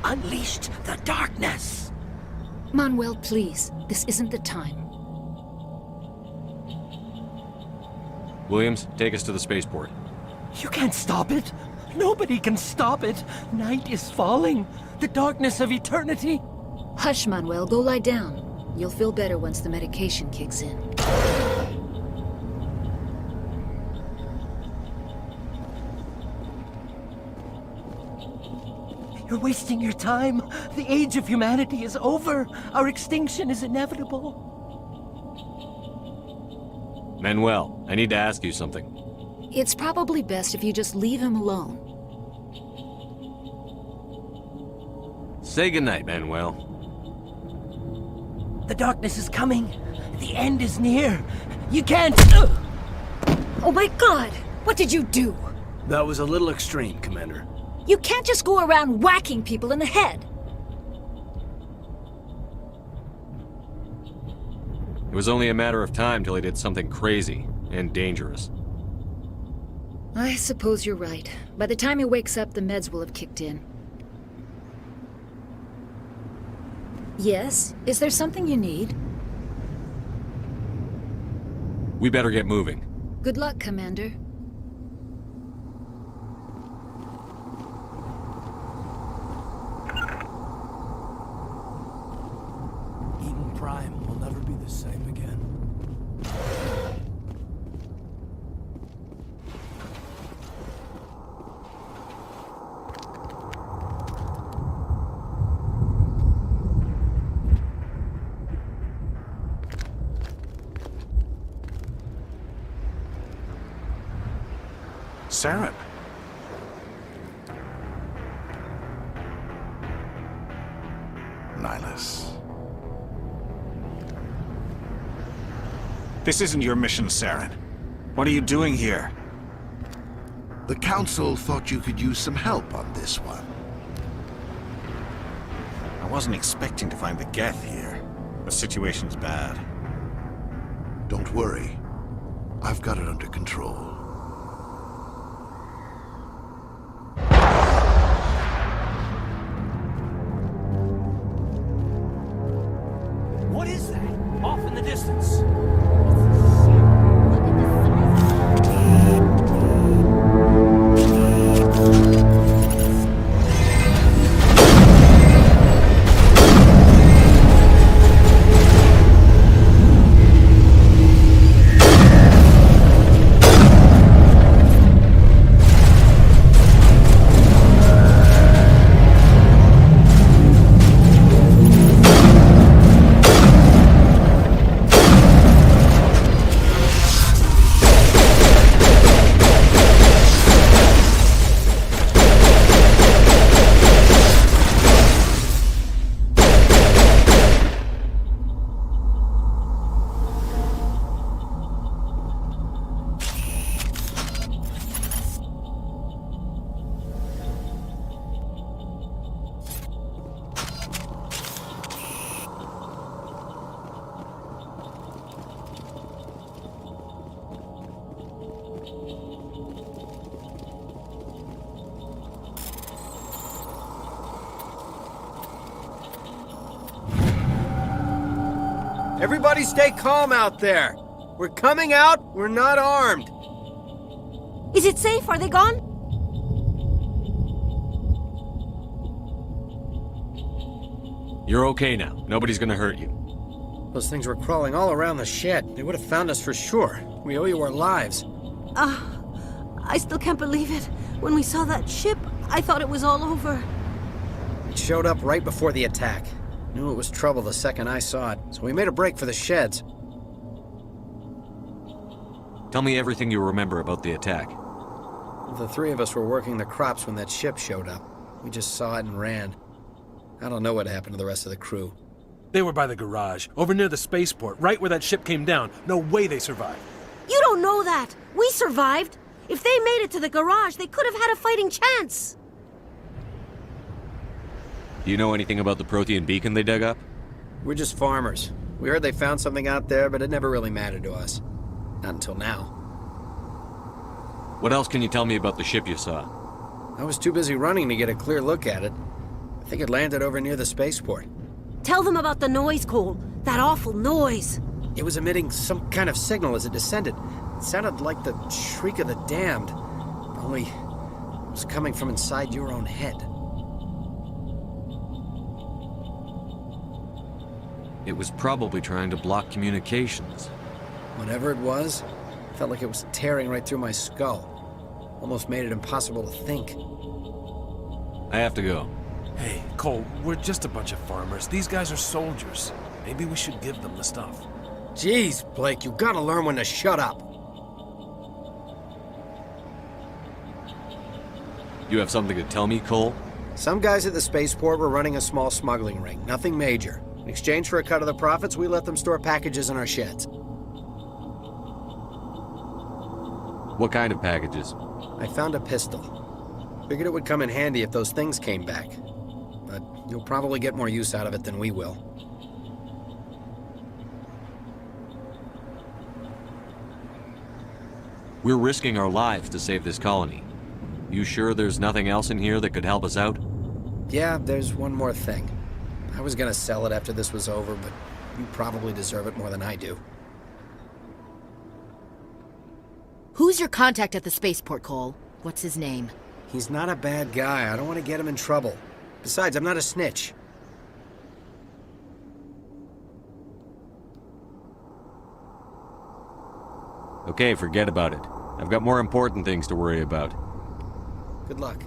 unleashed the darkness. Manuel, please, this isn't the time. Williams, take us to the spaceport. You can't stop it. Nobody can stop it. Night is falling. The darkness of eternity. Hush, Manuel. Go lie down. You'll feel better once the medication kicks in. You're wasting your time. The age of humanity is over. Our extinction is inevitable. Manuel, I need to ask you something. It's probably best if you just leave him alone. Say goodnight, Manuel. The darkness is coming. The end is near. You can't... Oh my God! What did you do? That was a little extreme, Commander. You can't just go around whacking people in the head. It was only a matter of time till he did something crazy and dangerous. I suppose you're right. By the time he wakes up, the meds will have kicked in. Yes? Is there something you need? We better get moving. Good luck, Commander. Eden Prime will never be the same again. Saren. Nihilus. This isn't your mission, Saren. What are you doing here? The Council thought you could use some help on this one. I wasn't expecting to find the Geth here. The situation's bad. Don't worry. I've got it under control. What is that? Off in the distance. Everybody stay calm out there. We're coming out, we're not armed. Is it safe? Are they gone? You're okay now. Nobody's gonna hurt you. Those things were crawling all around the shed. They would have found us for sure. We owe you our lives. I still can't believe it. When we saw that ship, I thought it was all over. It showed up right before the attack. Knew it was trouble the second I saw it, so we made a break for the sheds. Tell me everything you remember about the attack. The three of us were working the crops when that ship showed up. We just saw it and ran. I don't know what happened to the rest of the crew. They were by the garage, over near the spaceport, right where that ship came down. No way they survived. You don't know that! We survived! If they made it to the garage, they could have had a fighting chance! Do you know anything about the Prothean beacon they dug up? We're just farmers. We heard they found something out there, but it never really mattered to us. Not until now. What else can you tell me about the ship you saw? I was too busy running to get a clear look at it. I think it landed over near the spaceport. Tell them about the noise, Cole. That awful noise. It was emitting some kind of signal as it descended. It sounded like the shriek of the damned. Only it was coming from inside your own head. It was probably trying to block communications. Whatever it was, it felt like it was tearing right through my skull. Almost made it impossible to think. I have to go. Hey, Cole, we're just a bunch of farmers. These guys are soldiers. Maybe we should give them the stuff. Jeez, Blake, you gotta learn when to shut up. You have something to tell me, Cole? Some guys at the spaceport were running a small smuggling ring, nothing major. In exchange for a cut of the profits, we let them store packages in our sheds. What kind of packages? I found a pistol. Figured it would come in handy if those things came back. But you'll probably get more use out of it than we will. We're risking our lives to save this colony. You sure there's nothing else in here that could help us out? Yeah, there's one more thing. I was gonna sell it after this was over, but you probably deserve it more than I do. Who's your contact at the spaceport, Cole? What's his name? He's not a bad guy. I don't want to get him in trouble. Besides, I'm not a snitch. Okay, forget about it. I've got more important things to worry about. Good luck.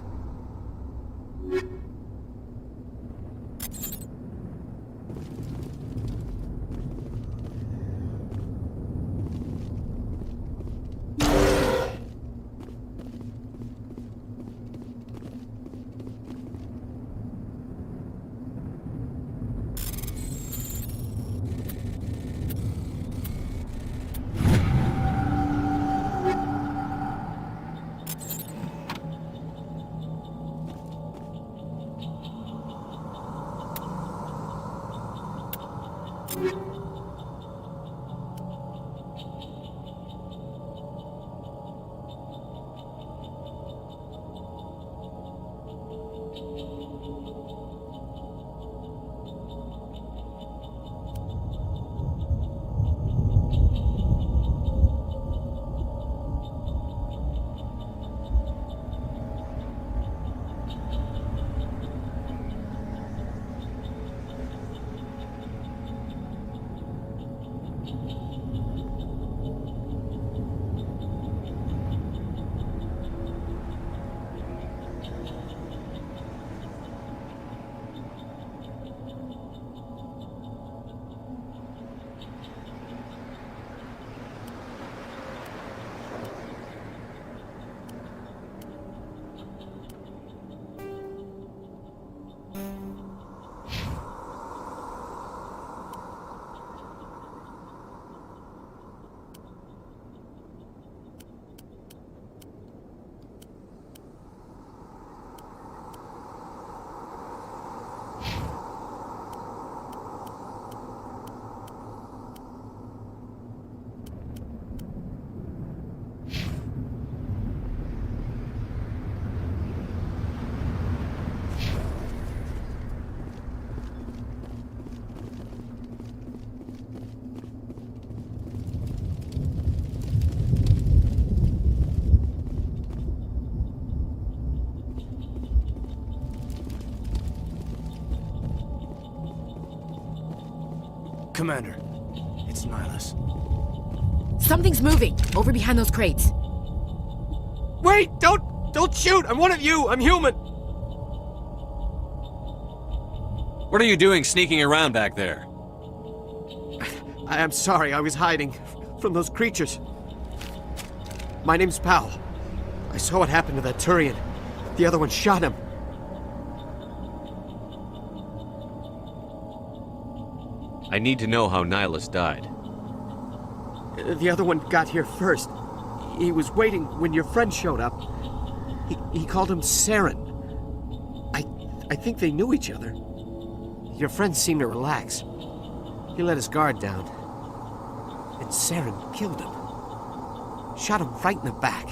Commander, Nihilus? Something's moving over behind those crates. Wait! Don't shoot! I'm one of you! I'm human! What are you doing sneaking around back there? I'm sorry, I was hiding from those creatures. My name's Powell. I saw what happened to that Turian. The other one shot him. I need to know how Nihilus died. The other one got here first. He was waiting when your friend showed up. He called him Saren. I think they knew each other. Your friend seemed to relax. He let his guard down. And Saren killed him. Shot him right in the back.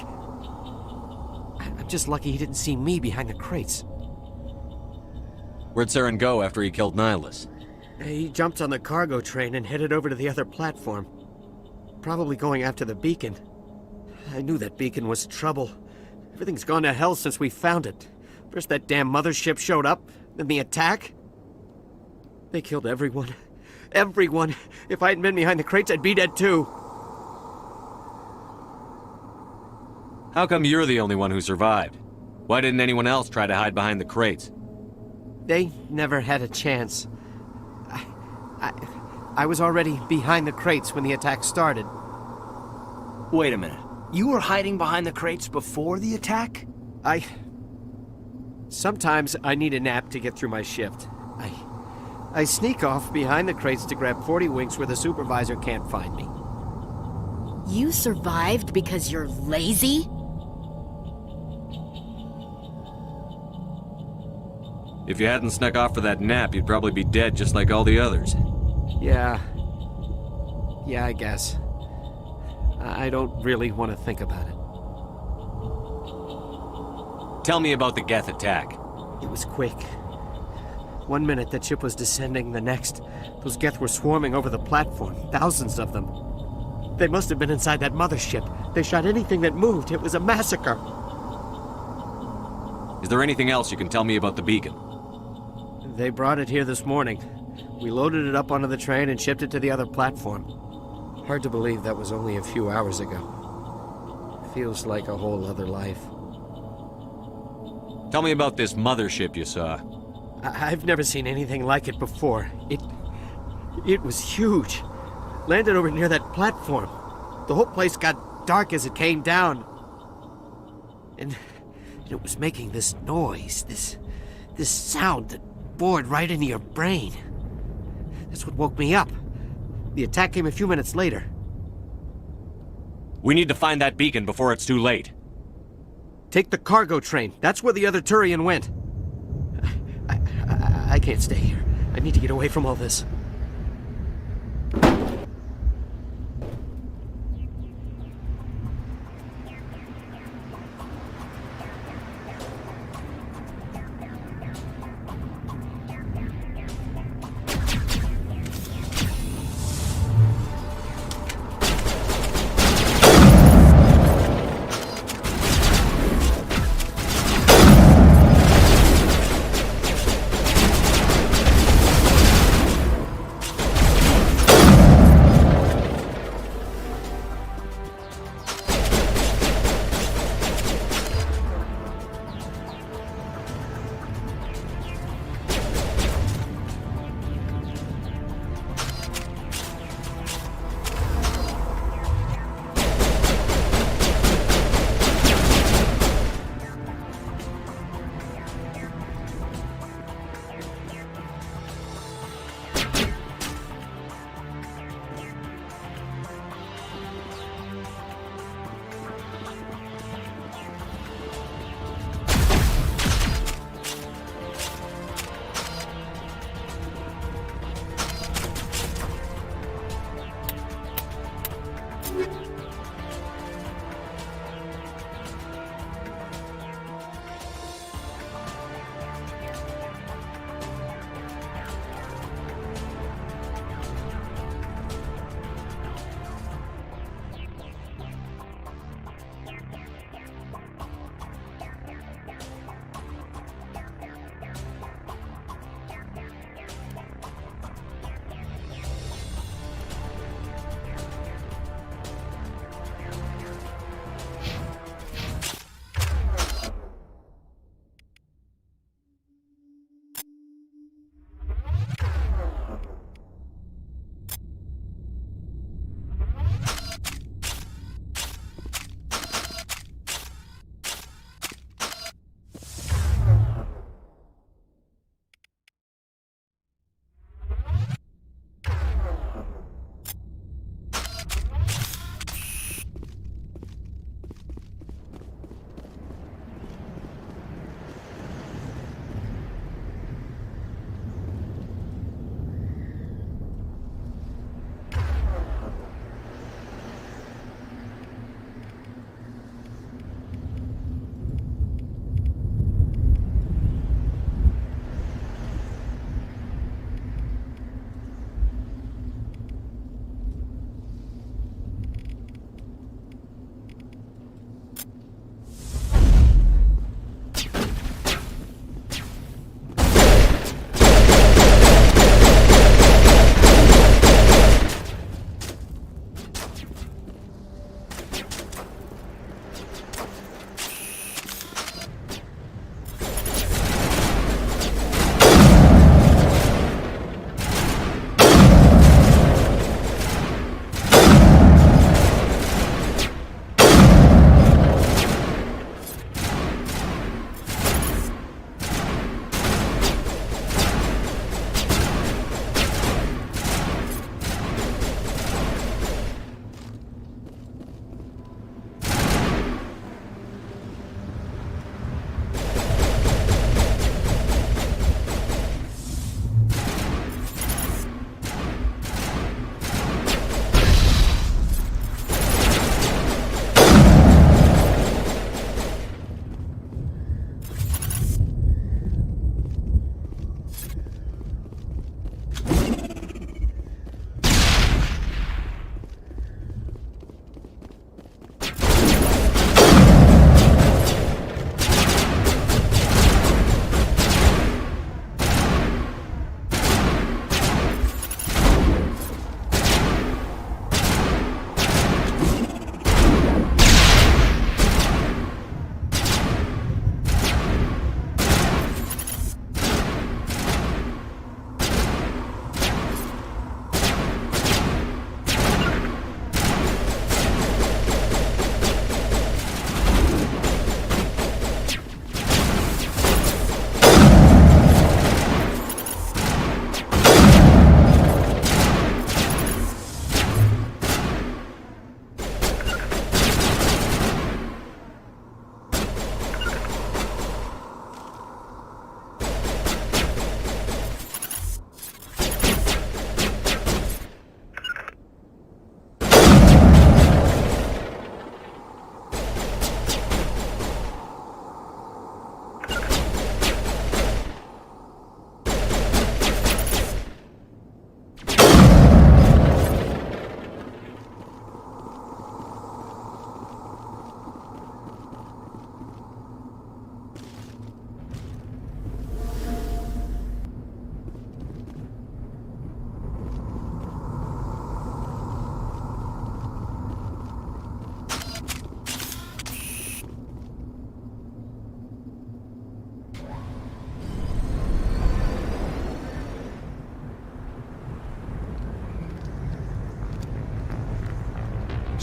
I'm just lucky he didn't see me behind the crates. Where'd Saren go after he killed Nihilus? He jumped on the cargo train and headed over to the other platform. Probably going after the beacon. I knew that beacon was trouble. Everything's gone to hell since we found it. First that damn mothership showed up, then the attack. They killed everyone. Everyone. If I hadn't been behind the crates, I'd be dead too. How come you're the only one who survived? Why didn't anyone else try to hide behind the crates? They never had a chance. I was already behind the crates when the attack started. Wait a minute. You were hiding behind the crates before the attack? Sometimes I need a nap to get through my shift. I sneak off behind the crates to grab 40 winks where the supervisor can't find me. You survived because you're lazy? If you hadn't snuck off for that nap, you'd probably be dead just like all the others. Yeah, I guess. I don't really want to think about it. Tell me about the Geth attack. It was quick. 1 minute that ship was descending, the next, those Geth were swarming over the platform, thousands of them. They must have been inside that mothership. They shot anything that moved. It was a massacre. Is there anything else you can tell me about the beacon? They brought it here this morning. We loaded it up onto the train and shipped it to the other platform. Hard to believe that was only a few hours ago. Feels like a whole other life. Tell me about this mothership you saw. I've never seen anything like it before. It was huge. Landed over near that platform. The whole place got dark as it came down. And it was making this noise, this sound that bored right into your brain. That's what woke me up. The attack came a few minutes later. We need to find that beacon before it's too late. Take the cargo train. That's where the other Turian went. I can't stay here. I need to get away from all this.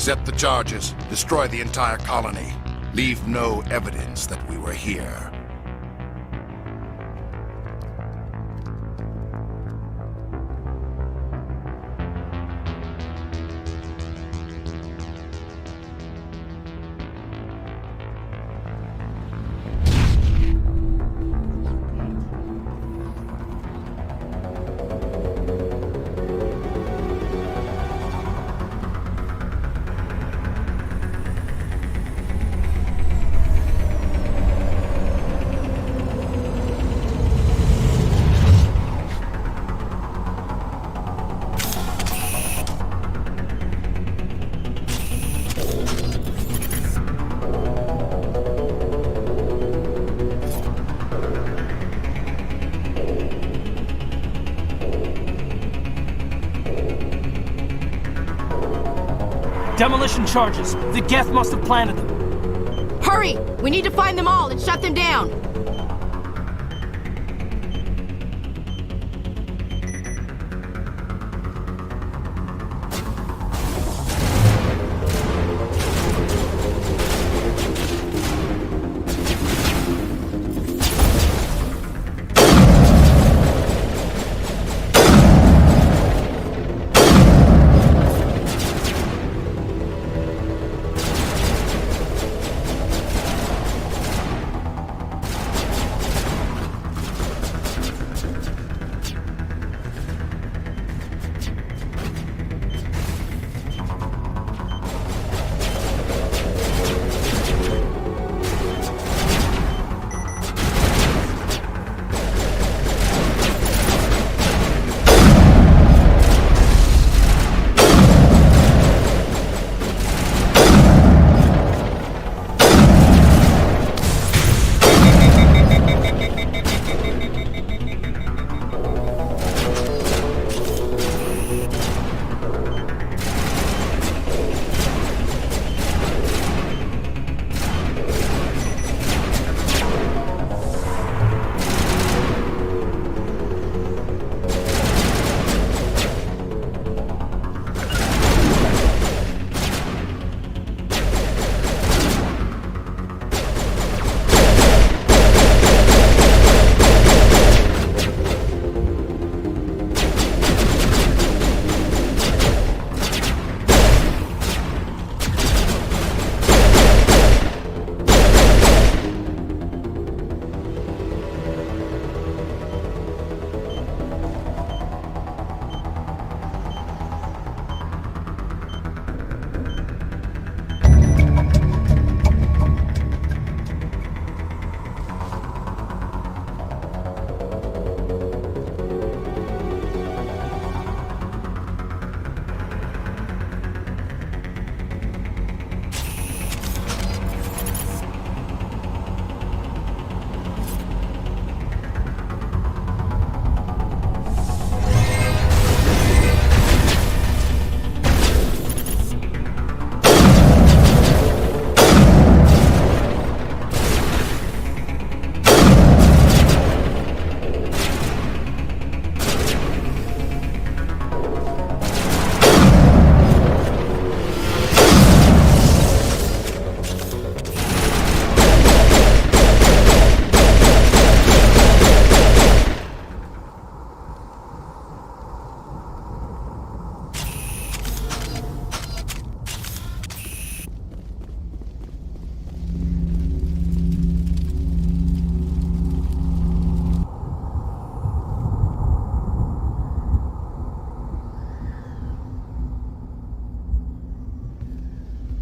Set the charges. Destroy the entire colony. Leave no evidence that we were here. Demolition charges. The Geth must have planted them. Hurry! We need to find them all and shut them down!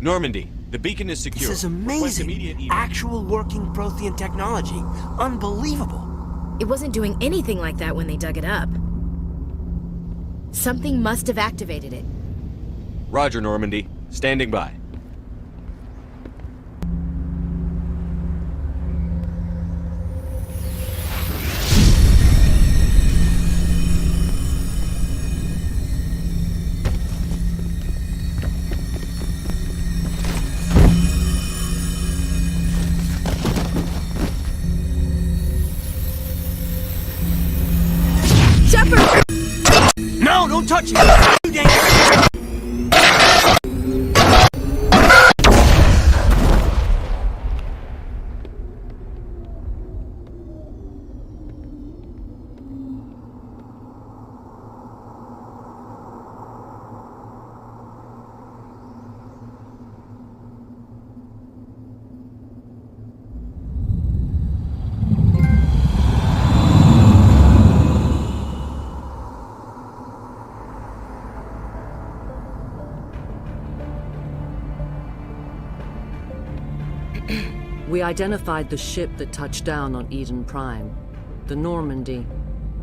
Normandy, the beacon is secure. This is amazing. Actual working Prothean technology. Unbelievable. It wasn't doing anything like that when they dug it up. Something must have activated it. Roger, Normandy. Standing by. No, don't touch it! Too dangerous! We identified the ship that touched down on Eden Prime. The Normandy.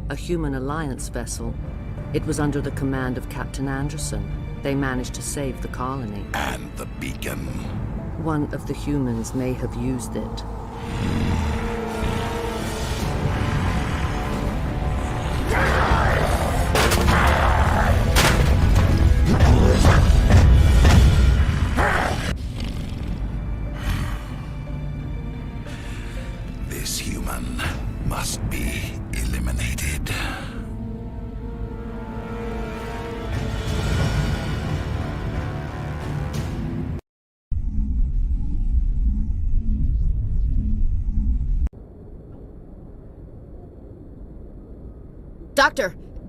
A human alliance vessel. It was under the command of Captain Anderson. They managed to save the colony. And the beacon. One of the humans may have used it. This human must be eliminated.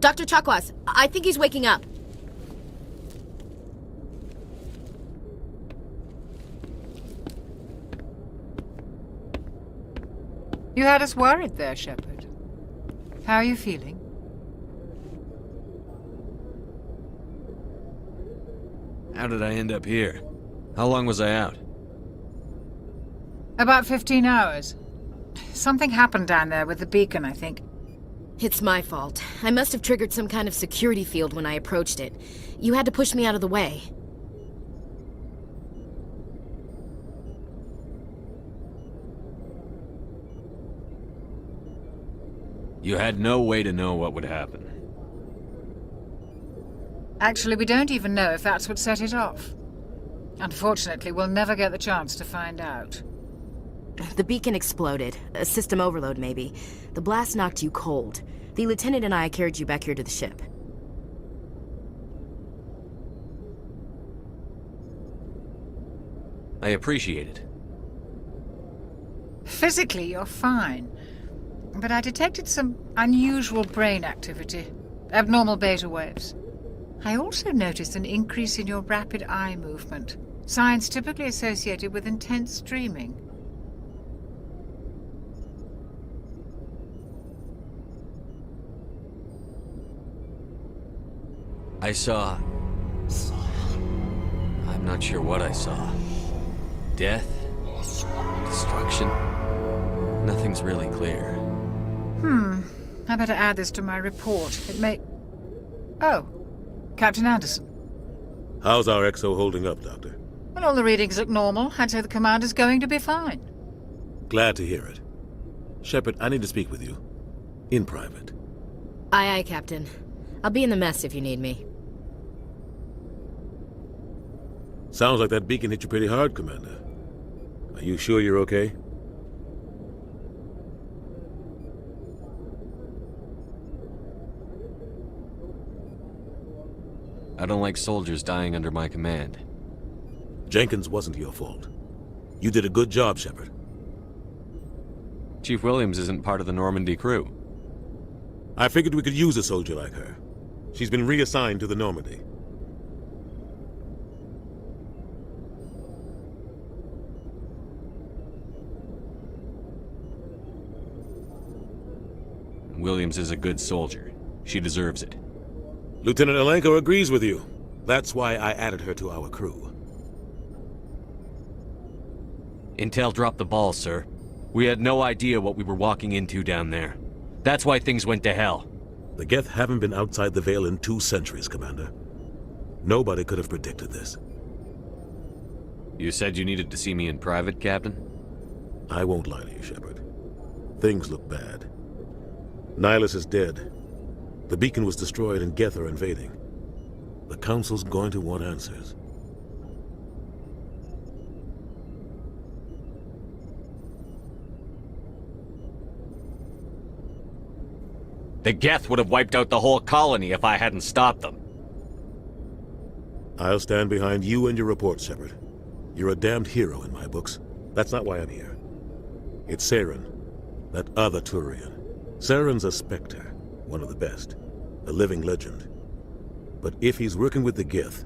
Dr. Chakwas, I think he's waking up. You had us worried there, Shepard. How are you feeling? How did I end up here? How long was I out? About 15 hours. Something happened down there with the beacon, I think. It's my fault. I must have triggered some kind of security field when I approached it. You had to push me out of the way. You had no way to know what would happen. Actually, we don't even know if that's what set it off. Unfortunately, we'll never get the chance to find out. The beacon exploded. A system overload, maybe. The blast knocked you cold. The lieutenant and I carried you back here to the ship. I appreciate it. Physically, you're fine. But I detected some unusual brain activity. Abnormal beta waves. I also noticed an increase in your rapid eye movement. Signs typically associated with intense dreaming. I saw... I'm not sure what I saw. Death? Destruction? Nothing's really clear. I better add this to my report. It may... Oh, Captain Anderson. How's our XO holding up, Doctor? Well, all the readings look normal. I'd say the commander's going to be fine. Glad to hear it. Shepard, I need to speak with you. In private. Aye, Captain. I'll be in the mess if you need me. Sounds like that beacon hit you pretty hard, Commander. Are you sure you're okay? I don't like soldiers dying under my command. Jenkins wasn't your fault. You did a good job, Shepard. Chief Williams isn't part of the Normandy crew. I figured we could use a soldier like her. She's been reassigned to the Normandy. Williams is a good soldier. She deserves it. Lieutenant Alenko agrees with you. That's why I added her to our crew. Intel dropped the ball, sir. We had no idea what we were walking into down there. That's why things went to hell. The Geth haven't been outside the Veil in 2 centuries, Commander. Nobody could have predicted this. You said you needed to see me in private, Captain? I won't lie to you, Shepard. Things look bad. Nihilus is dead. The beacon was destroyed and Geth are invading. The Council's going to want answers. The Geth would have wiped out the whole colony if I hadn't stopped them. I'll stand behind you and your report, Shepard. You're a damned hero in my books. That's not why I'm here. It's Saren, that other Turian. Saren's a Spectre, one of the best, a living legend. But if he's working with the Geth,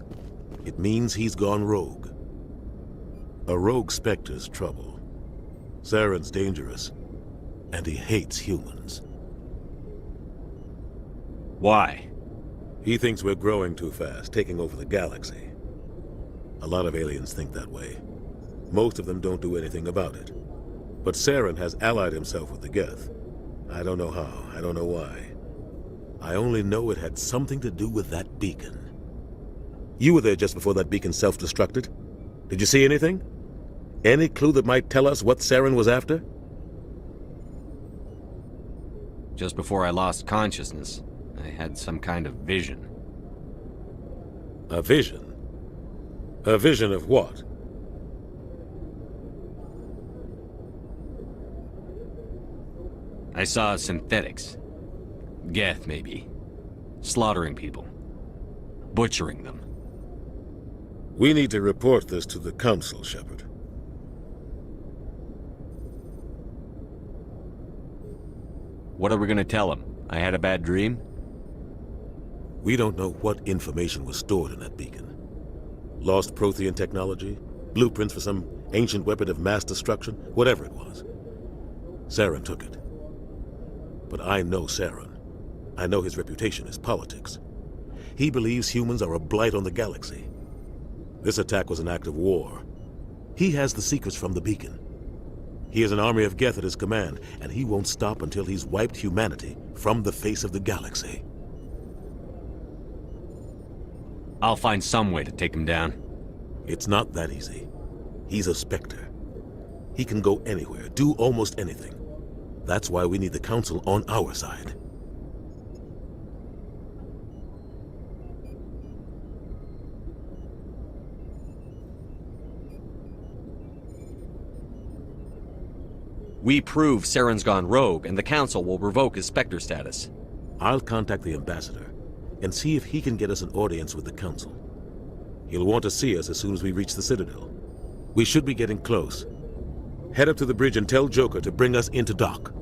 it means he's gone rogue. A rogue Spectre's trouble. Saren's dangerous, and he hates humans. Why? He thinks we're growing too fast, taking over the galaxy. A lot of aliens think that way. Most of them don't do anything about it. But Saren has allied himself with the Geth. I don't know how, I don't know why. I only know it had something to do with that beacon. You were there just before that beacon self-destructed. Did you see anything? Any clue that might tell us what Saren was after? Just before I lost consciousness, I had some kind of vision. A vision? A vision of what? I saw synthetics. Geth, maybe. Slaughtering people. Butchering them. We need to report this to the Council, Shepard. What are we gonna tell them? I had a bad dream? We don't know what information was stored in that beacon. Lost Prothean technology? Blueprints for some ancient weapon of mass destruction? Whatever it was. Saren took it. But I know Saren. I know his reputation is politics. He believes humans are a blight on the galaxy. This attack was an act of war. He has the secrets from the beacon. He has an army of Geth at his command, and he won't stop until he's wiped humanity from the face of the galaxy. I'll find some way to take him down. It's not that easy. He's a Spectre. He can go anywhere, do almost anything. That's why we need the Council on our side. We prove Saren's gone rogue, and the Council will revoke his Spectre status. I'll contact the Ambassador and see if he can get us an audience with the Council. He'll want to see us as soon as we reach the Citadel. We should be getting close. Head up to the bridge and tell Joker to bring us into dock.